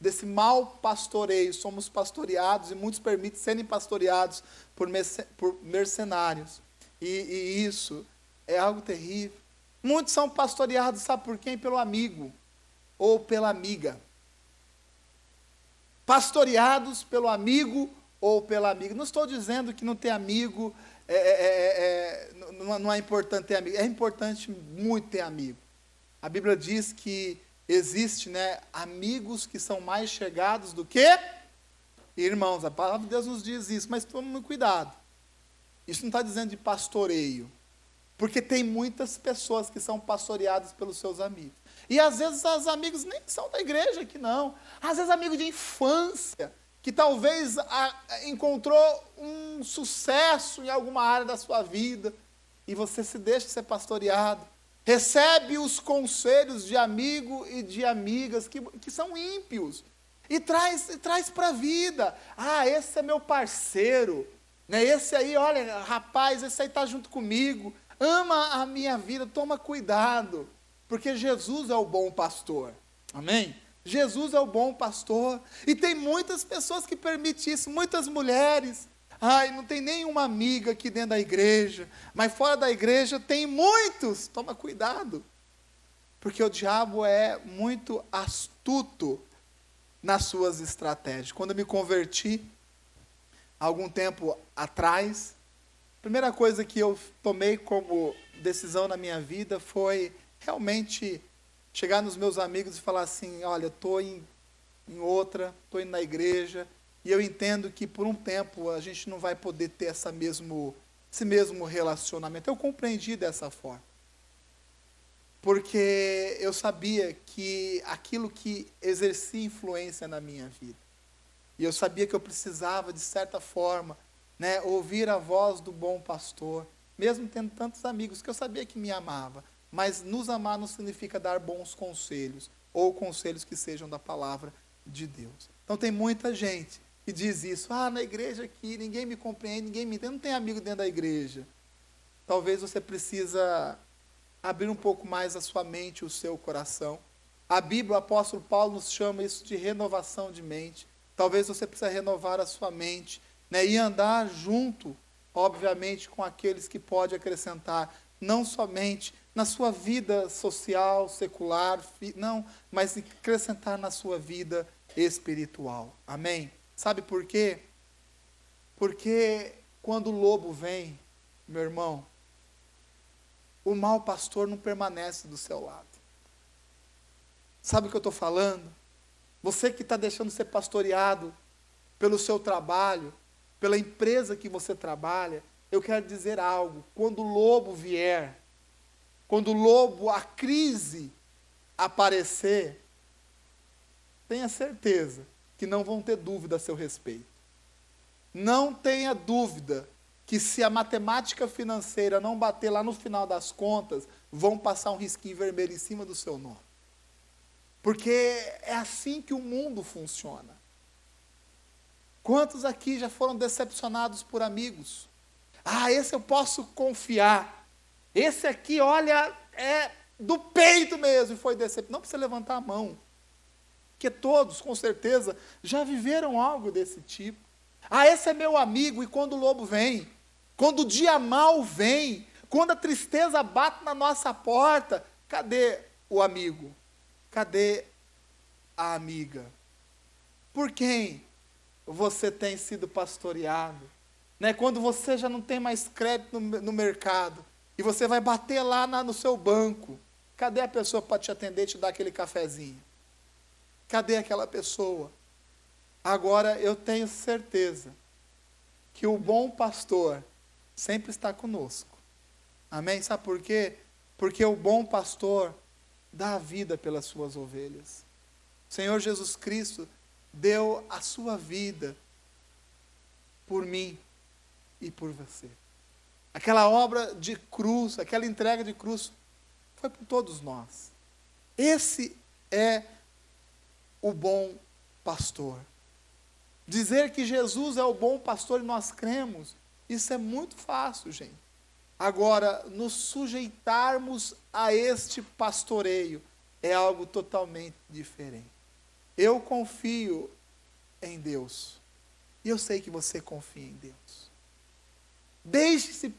desse mau pastoreio, somos pastoreados e muitos permitem serem pastoreados por mercenários. E isso é algo terrível. Muitos são pastoreados, sabe por quem? Pelo amigo ou pela amiga. Pastoreados pelo amigo ou pela amiga. Não estou dizendo que não ter amigo não é importante ter amigo. É importante muito ter amigo. A Bíblia diz que existe, né, amigos que são mais chegados do que irmãos. A palavra de Deus nos diz isso, mas tome muito cuidado. Isso não está dizendo de pastoreio. Porque tem muitas pessoas que são pastoreadas pelos seus amigos. E às vezes os amigos nem são da igreja aqui, não. Às vezes amigos de infância, que talvez encontrou um sucesso em alguma área da sua vida, e você se deixa ser pastoreado. Recebe os conselhos de amigo e de amigas que são ímpios. E traz para a vida. Ah, esse é meu parceiro. Né? Esse aí, olha, rapaz, esse aí está junto comigo. Ama a minha vida, toma cuidado. Porque Jesus é o bom pastor. Amém? Jesus é o bom pastor. E tem muitas pessoas que permitem isso, muitas mulheres. Ai, não tem nenhuma amiga aqui dentro da igreja, mas fora da igreja tem muitos. Toma cuidado, porque o diabo é muito astuto nas suas estratégias. Quando eu me converti, algum tempo atrás, a primeira coisa que eu tomei como decisão na minha vida foi realmente chegar nos meus amigos e falar assim: olha, estou em outra, estou indo na igreja, e eu entendo que por um tempo a gente não vai poder ter esse mesmo relacionamento. Eu compreendi dessa forma. Porque eu sabia que aquilo que exercia influência na minha vida. E eu sabia que eu precisava, de certa forma, né, ouvir a voz do bom pastor, mesmo tendo tantos amigos que eu sabia que me amava. Mas nos amar não significa dar bons conselhos, ou conselhos que sejam da palavra de Deus. Então tem muita gente que diz isso: na igreja aqui ninguém me compreende, ninguém me entende, não tem amigo dentro da igreja. Talvez você precisa abrir um pouco mais a sua mente, o seu coração. A Bíblia, o apóstolo Paulo nos chama isso de renovação de mente. Talvez você precise renovar a sua mente, né, e andar junto, obviamente, com aqueles que podem acrescentar, não somente na sua vida social, secular, não, mas acrescentar na sua vida espiritual. Amém? Sabe por quê? Porque quando o lobo vem, meu irmão, o mau pastor não permanece do seu lado. Sabe o que eu estou falando? Você que está deixando ser pastoreado pelo seu trabalho, pela empresa que você trabalha, eu quero dizer algo: quando o lobo vier, quando o lobo, a crise aparecer, tenha certeza que não vão ter dúvida a seu respeito. Não tenha dúvida que se a matemática financeira não bater lá no final das contas, vão passar um risquinho vermelho em cima do seu nome. Porque é assim que o mundo funciona. Quantos aqui já foram decepcionados por amigos? Esse eu posso confiar. Esse aqui, olha, é do peito mesmo, e foi decepcionado. Não precisa levantar a mão. Porque todos, com certeza, já viveram algo desse tipo. Esse é meu amigo, e quando o lobo vem, quando o dia mau vem, quando a tristeza bate na nossa porta, cadê o amigo? Cadê a amiga? Por quem você tem sido pastoreado? Né? Quando você já não tem mais crédito no mercado, e você vai bater lá no seu banco, cadê a pessoa para te atender e te dar aquele cafezinho? Cadê aquela pessoa? Agora, eu tenho certeza que o bom pastor sempre está conosco. Amém? Sabe por quê? Porque o bom pastor dá a vida pelas suas ovelhas. O Senhor Jesus Cristo deu a sua vida por mim e por você. Aquela obra de cruz, aquela entrega de cruz, foi por todos nós. Esse é o bom pastor. Dizer que Jesus é o bom pastor e nós cremos, isso é muito fácil, gente. Agora, nos sujeitarmos a este pastoreio é algo totalmente diferente. Eu confio em Deus. E eu sei que você confia em Deus. Deixe-se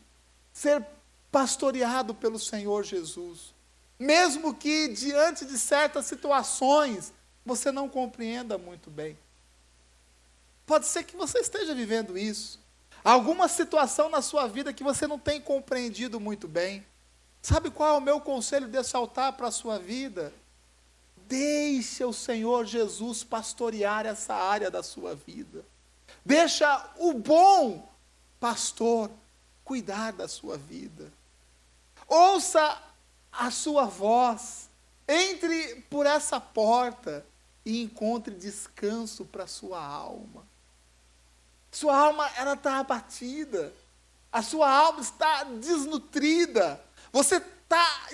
ser pastoreado pelo Senhor Jesus. Mesmo que diante de certas situações você não compreenda muito bem. Pode ser que você esteja vivendo isso. Alguma situação na sua vida que você não tem compreendido muito bem. Sabe qual é o meu conselho desse altar para a sua vida? Deixe o Senhor Jesus pastorear essa área da sua vida. Deixa o bom pastor cuidar da sua vida. Ouça a sua voz. Entre por essa porta e encontre descanso para a sua alma. Sua alma, ela está abatida. A sua alma está desnutrida. Você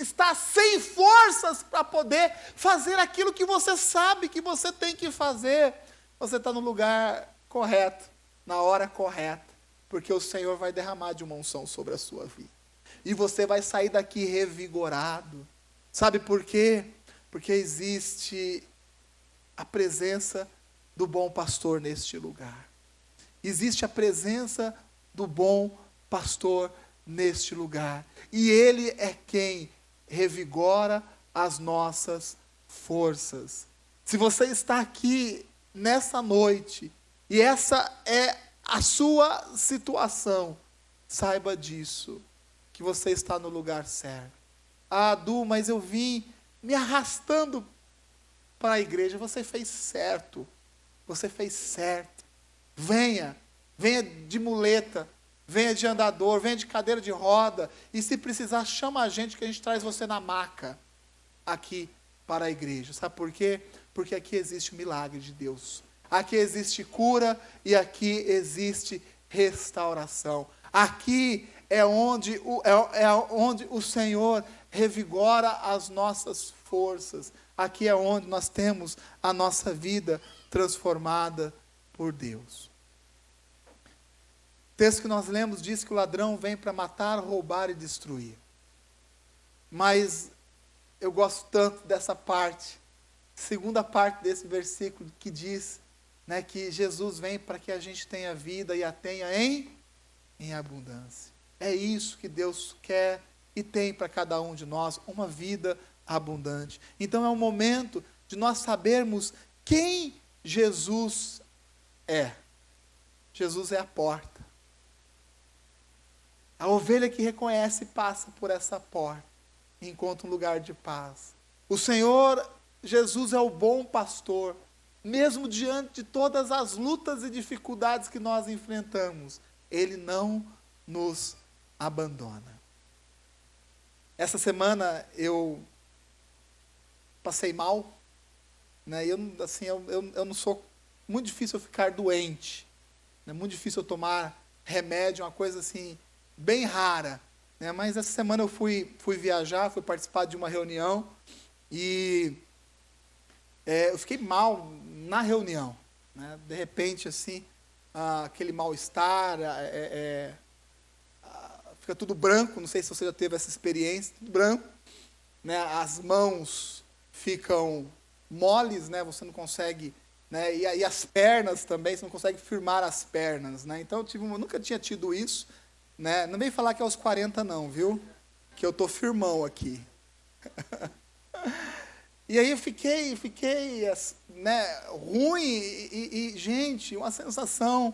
está sem forças para poder fazer aquilo que você sabe que você tem que fazer. Você está no lugar correto, na hora correta, porque o Senhor vai derramar de uma unção sobre a sua vida. E você vai sair daqui revigorado. Sabe por quê? Porque existe a presença do bom pastor neste lugar. Existe a presença do bom pastor neste lugar. E Ele é quem revigora as nossas forças. Se você está aqui nessa noite, e essa é a sua situação, saiba disso, que você está no lugar certo. Ah, Du, mas eu vim me arrastando para a igreja. Você fez certo. Você fez certo. Venha de muleta, venha de andador, venha de cadeira de roda, e se precisar, chama a gente que a gente traz você na maca aqui para a igreja. Sabe por quê? Porque aqui existe o milagre de Deus. Aqui existe cura e aqui existe restauração. Aqui é onde o Senhor revigora as nossas forças. Aqui é onde nós temos a nossa vida transformada por Deus. O texto que nós lemos diz que o ladrão vem para matar, roubar e destruir. Mas eu gosto tanto dessa parte, segunda parte desse versículo que diz, né, que Jesus vem para que a gente tenha vida e a tenha em abundância. É isso que Deus quer e tem para cada um de nós, uma vida abundante. Então é o momento de nós sabermos quem Jesus é. Jesus é a porta. A ovelha que reconhece passa por essa porta e encontra um lugar de paz. O Senhor Jesus é o bom pastor, mesmo diante de todas as lutas e dificuldades que nós enfrentamos, Ele não nos abandona. Essa semana eu passei mal, né? Eu não sou, muito difícil eu ficar doente, é muito difícil eu tomar remédio, uma coisa assim, bem rara, né? Mas essa semana eu fui viajar, fui participar de uma reunião e eu fiquei mal na reunião, né? De repente assim, aquele mal-estar, fica tudo branco, não sei se você já teve essa experiência, tudo branco, né? As mãos ficam moles, né? Você não consegue, né? E as pernas também, você não consegue firmar as pernas, né? Então eu nunca tinha tido isso, né? Não vem falar que é aos 40 não, viu? Que eu estou firmão aqui. E aí eu fiquei né, ruim e, gente, uma sensação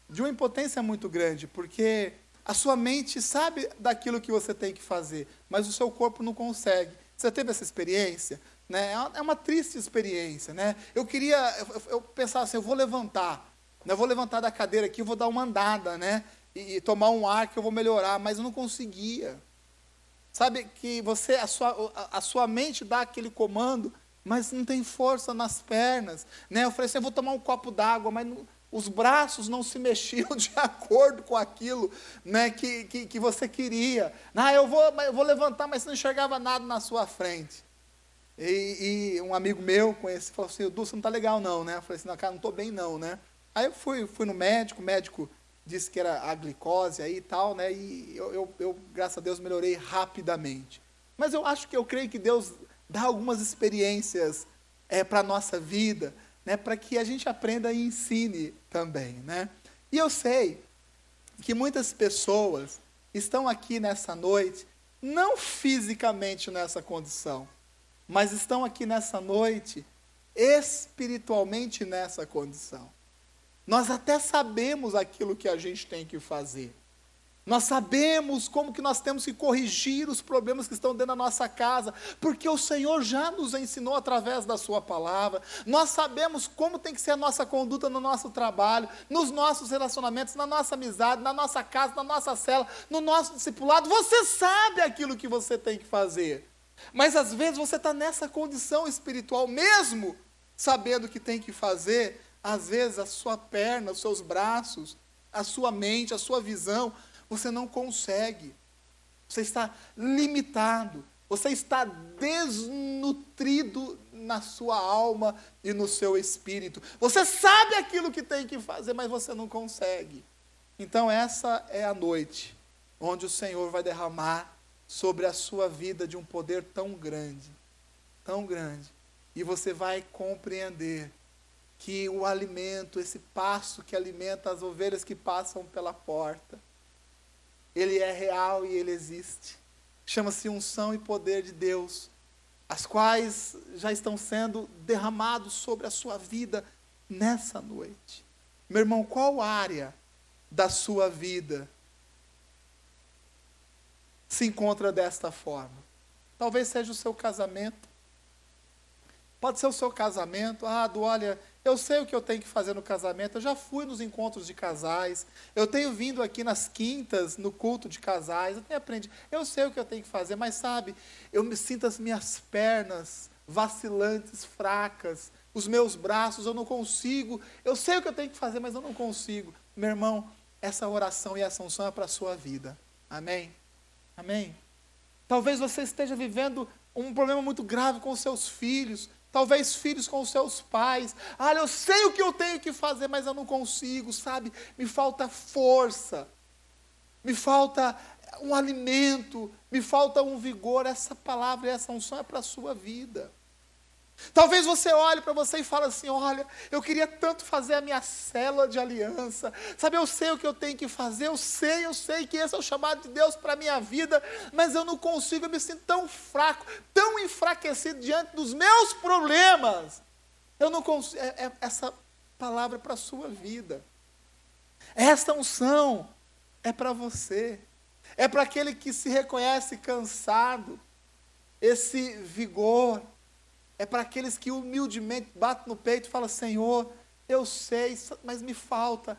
de uma impotência muito grande, porque a sua mente sabe daquilo que você tem que fazer, mas o seu corpo não consegue. Você teve essa experiência? Né? É uma triste experiência. Né? Eu pensava assim, eu vou levantar da cadeira aqui, eu vou dar uma andada, né? E tomar um ar que eu vou melhorar, mas eu não conseguia. Sabe que a sua mente dá aquele comando, mas não tem força nas pernas. Né? Eu falei assim, eu vou tomar um copo d'água, mas os braços não se mexiam de acordo com aquilo, né, que você queria. Eu vou levantar, mas você não enxergava nada na sua frente. E um amigo meu conhece, falou assim, Du, você não está legal não, né? Eu falei assim, cara, não estou bem não, né? Aí eu fui no médico, o médico disse que era a glicose aí e tal, né? E eu, graças a Deus, melhorei rapidamente. Mas eu creio que Deus dá algumas experiências para a nossa vida, né? Para que a gente aprenda e ensine também, né? E eu sei que muitas pessoas estão aqui nessa noite, não fisicamente nessa condição, mas estão aqui nessa noite espiritualmente nessa condição. Nós até sabemos aquilo que a gente tem que fazer. Nós sabemos como que nós temos que corrigir os problemas que estão dentro da nossa casa, porque o Senhor já nos ensinou através da sua palavra. Nós sabemos como tem que ser a nossa conduta no nosso trabalho, nos nossos relacionamentos, na nossa amizade, na nossa casa, na nossa cela, no nosso discipulado. Você sabe aquilo que você tem que fazer. Mas às vezes você está nessa condição espiritual, mesmo sabendo o que tem que fazer, às vezes a sua perna, os seus braços, a sua mente, a sua visão, você não consegue. Você está limitado. Você está desnutrido na sua alma e no seu espírito. Você sabe aquilo que tem que fazer, mas você não consegue. Então essa é a noite onde o Senhor vai derramar sobre a sua vida de um poder tão grande, e você vai compreender que o alimento, esse pasto que alimenta as ovelhas que passam pela porta, ele é real e ele existe. Chama-se unção e poder de Deus, as quais já estão sendo derramados sobre a sua vida nessa noite. Meu irmão, qual área da sua vida se encontra desta forma? Talvez seja o seu casamento. Pode ser o seu casamento. Olha, eu sei o que eu tenho que fazer no casamento. Eu já fui nos encontros de casais. Eu tenho vindo aqui nas quintas, no culto de casais. Eu tenho aprendido. Eu sei o que eu tenho que fazer, mas sabe, eu me sinto as minhas pernas vacilantes, fracas. Os meus braços, eu não consigo. Eu sei o que eu tenho que fazer, mas eu não consigo. Meu irmão, essa oração e essa unção é para a sua vida. Amém? Amém? Talvez você esteja vivendo um problema muito grave com os seus filhos. Talvez filhos com os seus pais. Eu sei o que eu tenho que fazer, mas eu não consigo, sabe? Me falta força. Me falta um alimento. Me falta um vigor. Essa palavra e essa unção é para a sua vida. Talvez você olhe para você e fale assim: olha, eu queria tanto fazer a minha célula de aliança, sabe, eu sei o que eu tenho que fazer, eu sei que esse é o chamado de Deus para a minha vida, mas eu não consigo, eu me sinto tão fraco, tão enfraquecido diante dos meus problemas, eu não consigo. Essa palavra é para a sua vida, essa unção é para você, é para aquele que se reconhece cansado, esse vigor, é para aqueles que humildemente batem no peito e falam: Senhor, eu sei, mas me falta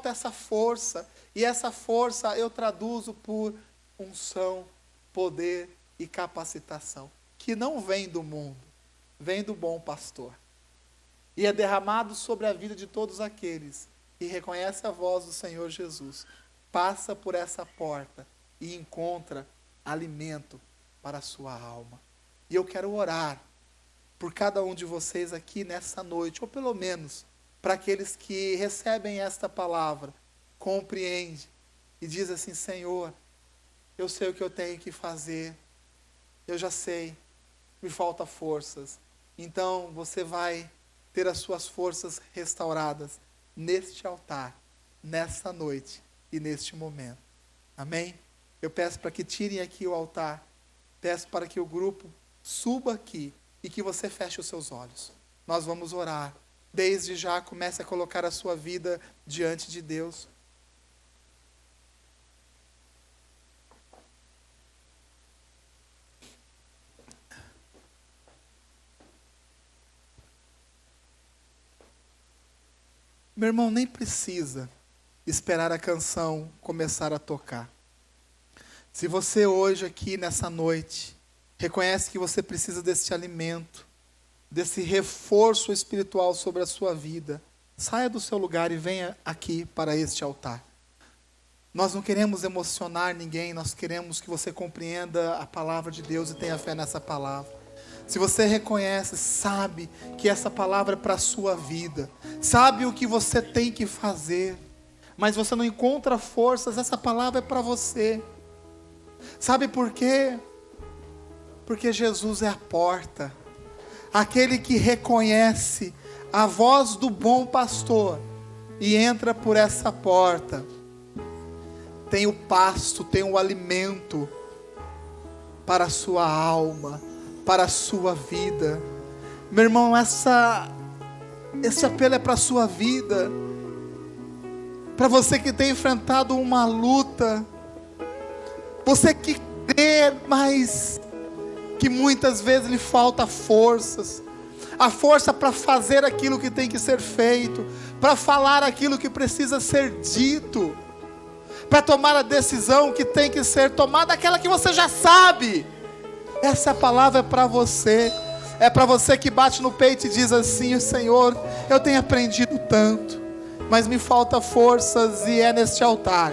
essa força. E essa força eu traduzo por unção, poder e capacitação, que não vem do mundo, vem do bom pastor. E é derramado sobre a vida de todos aqueles que reconhecem a voz do Senhor Jesus, passa por essa porta e encontra alimento para a sua alma. E eu quero orar por cada um de vocês aqui nessa noite, ou pelo menos para aqueles que recebem esta palavra, compreende e diz assim: Senhor, eu sei o que eu tenho que fazer, eu já sei, me falta forças. Então você vai ter as suas forças restauradas neste altar, nessa noite e neste momento. Amém? Eu peço para que tirem aqui o altar, peço para que o grupo suba aqui e que você feche os seus olhos. Nós vamos orar. Desde já comece a colocar a sua vida diante de Deus. Meu irmão, nem precisa esperar a canção começar a tocar. Se você hoje aqui nessa noite reconhece que você precisa desse alimento, desse reforço espiritual sobre a sua vida, saia do seu lugar e venha aqui para este altar. Nós não queremos emocionar ninguém, nós queremos que você compreenda a palavra de Deus e tenha fé nessa palavra. Se você reconhece, sabe que essa palavra é para a sua vida, sabe o que você tem que fazer, mas você não encontra forças, essa palavra é para você. Sabe por quê? Porque Jesus é a porta. Aquele que reconhece a voz do bom pastor e entra por essa porta, tem o pasto, tem o alimento para a sua alma, para a sua vida. Meu irmão, esse apelo é para a sua vida. Para você que tem enfrentado uma luta, você que crê, mas que muitas vezes lhe falta forças, a força para fazer aquilo que tem que ser feito, para falar aquilo que precisa ser dito, para tomar a decisão que tem que ser tomada, aquela que você já sabe. Essa palavra é para você, é para você que bate no peito e diz assim: Senhor, eu tenho aprendido tanto, mas me falta forças, e é neste altar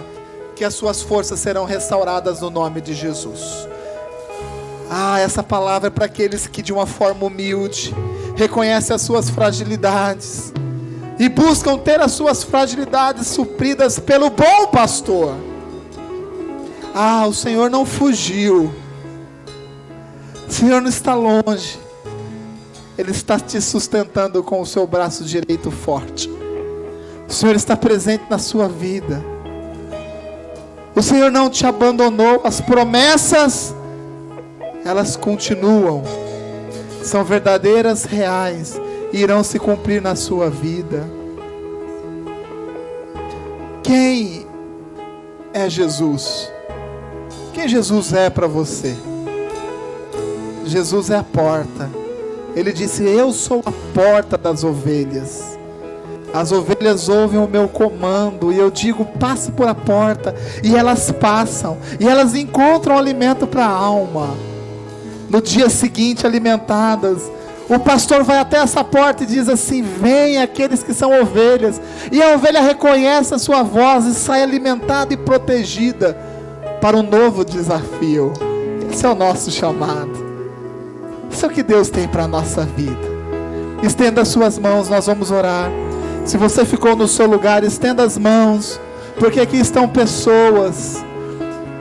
que as suas forças serão restauradas no nome de Jesus. Essa palavra é para aqueles que de uma forma humilde reconhecem as suas fragilidades e buscam ter as suas fragilidades supridas pelo bom pastor. O Senhor não fugiu, o Senhor não está longe, Ele está te sustentando com o seu braço direito forte. O Senhor está presente na sua vida. O Senhor não te abandonou. As promessas, elas continuam. São verdadeiras, reais, e irão se cumprir na sua vida. Quem é Jesus? Quem Jesus é para você? Jesus é a porta. Ele disse: eu sou a porta das ovelhas. As ovelhas ouvem o meu comando, e eu digo: passe por a porta, e elas passam, e elas encontram alimento para a alma. No dia seguinte, alimentadas, o pastor vai até essa porta e diz assim: vem aqueles que são ovelhas. E a ovelha reconhece a sua voz e sai alimentada e protegida para um novo desafio. Esse é o nosso chamado. Isso é o que Deus tem para a nossa vida. Estenda as suas mãos, nós vamos orar. Se você ficou no seu lugar, estenda as mãos, porque aqui estão pessoas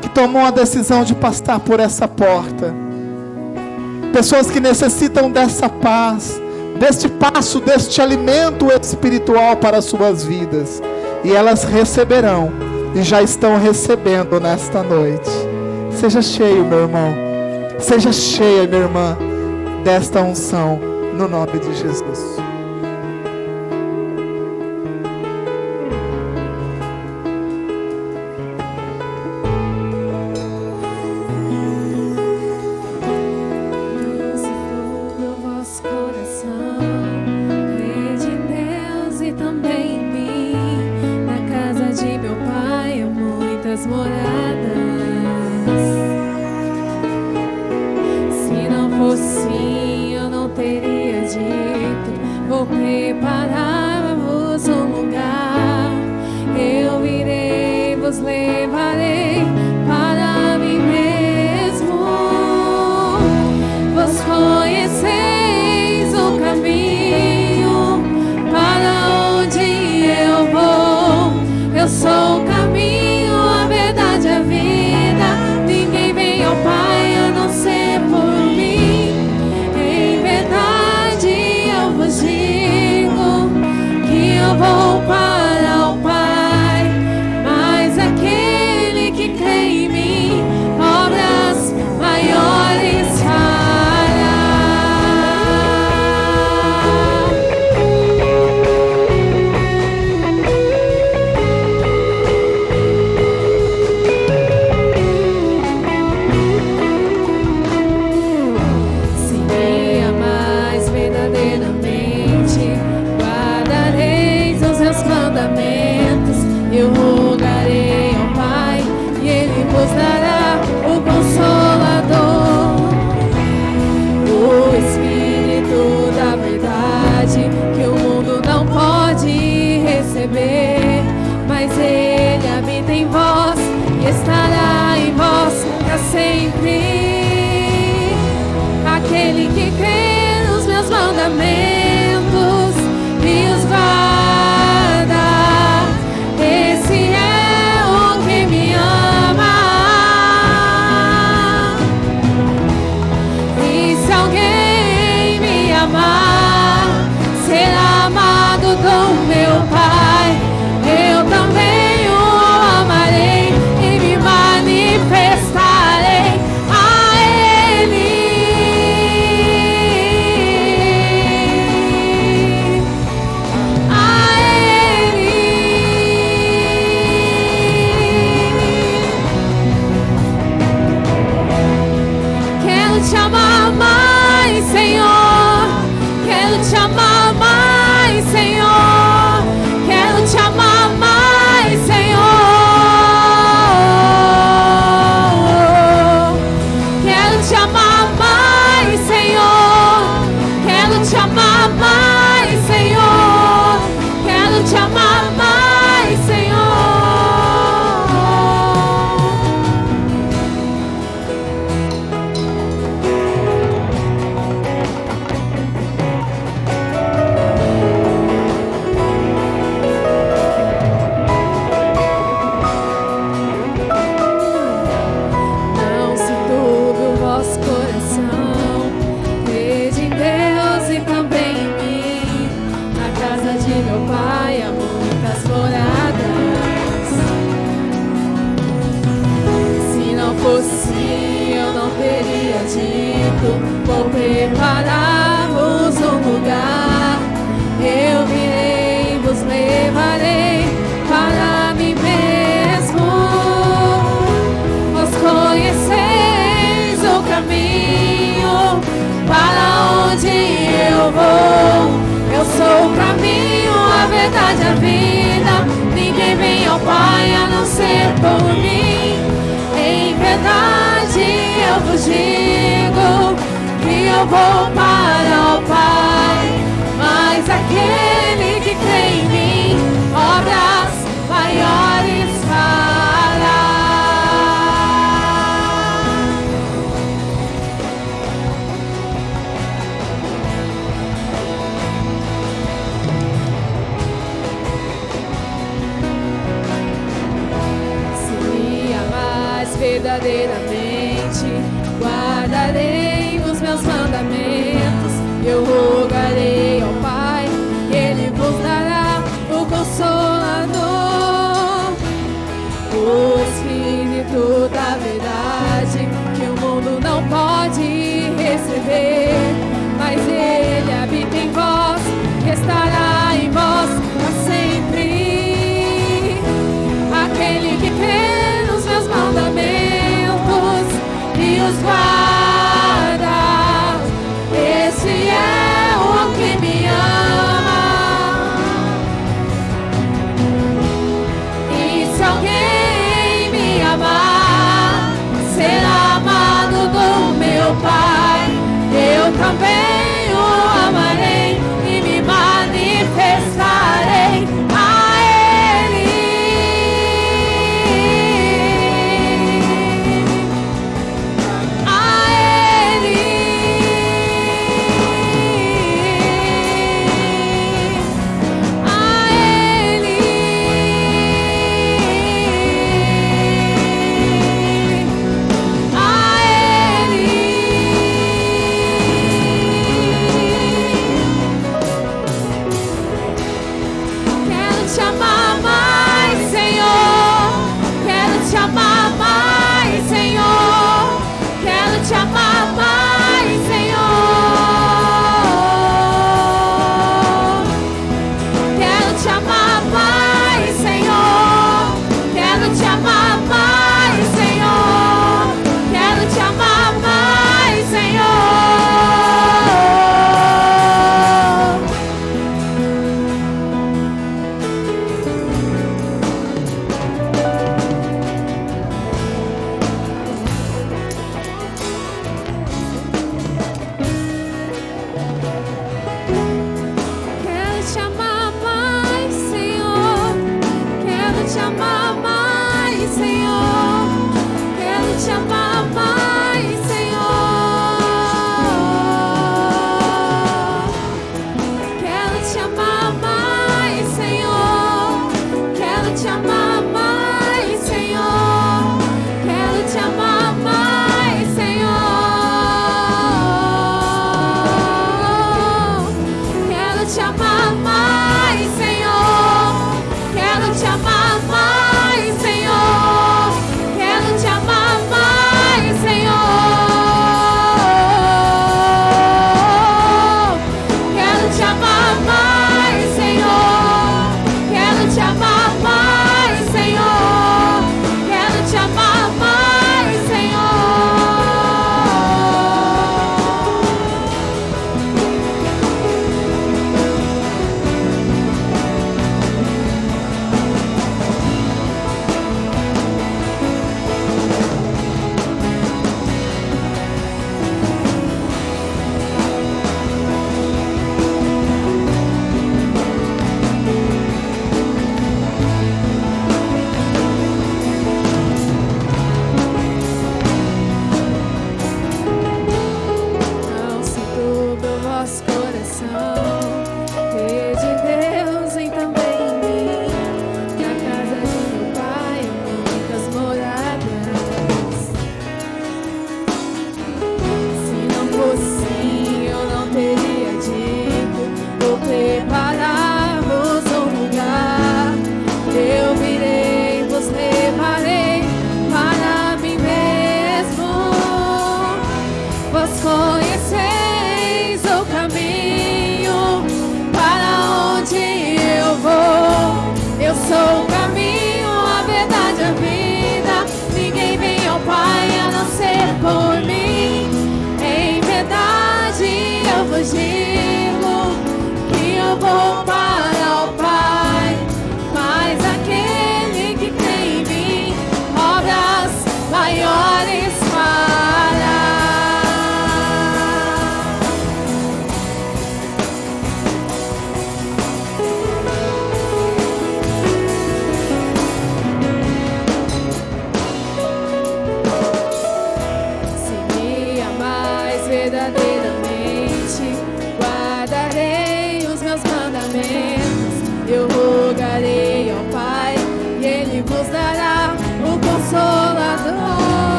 que tomam a decisão de passar por essa porta. Pessoas que necessitam dessa paz, deste passo, deste alimento espiritual para as suas vidas. E elas receberão, e já estão recebendo nesta noite. Seja cheio, meu irmão. Seja cheia, minha irmã, desta unção, no nome de Jesus. Ah fosse eu não teria dito, vou preparar-vos um lugar. Eu virei, vos levarei para mim mesmo. Vós conheceis o caminho para onde eu vou. Eu sou o caminho, a verdade, a vida. Ninguém vem ao Pai a não ser por mim. Em verdade eu vos digo que eu vou para o Pai. Mas aquele que crê em mim, obras maiores fará. Se me amais verdadeiramente, guardarei os meus mandamentos. Eu rogarei ao Pai e Ele vos dará o Consolador, o Espírito da verdade, que o mundo não pode receber, mas Ele habita em vós, estará em vós para sempre. Aquele que crê nos meus mandamentos e os guarda, esse é o que me ama. E se alguém me amar, será amado do meu Pai. Eu também o amarei e me manifestarei a Ele. A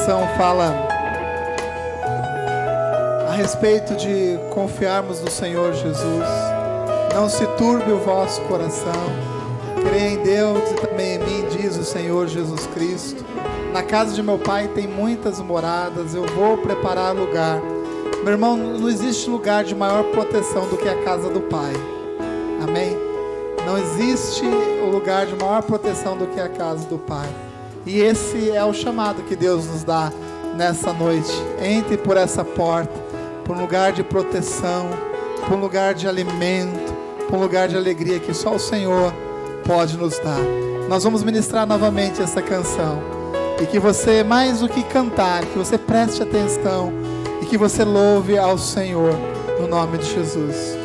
canção fala a respeito de confiarmos no Senhor Jesus. Não se turbe o vosso coração. Creia em Deus e também em mim, diz o Senhor Jesus Cristo. Na casa de meu Pai tem muitas moradas, eu vou preparar lugar. Meu irmão, não existe lugar de maior proteção do que a casa do Pai. Amém? Não existe o lugar de maior proteção do que a casa do Pai. E esse é o chamado que Deus nos dá nessa noite. Entre por essa porta, por um lugar de proteção, por um lugar de alimento, por um lugar de alegria que só o Senhor pode nos dar. Nós vamos ministrar novamente essa canção. E que você, mais do que cantar, que você preste atenção e que você louve ao Senhor no nome de Jesus.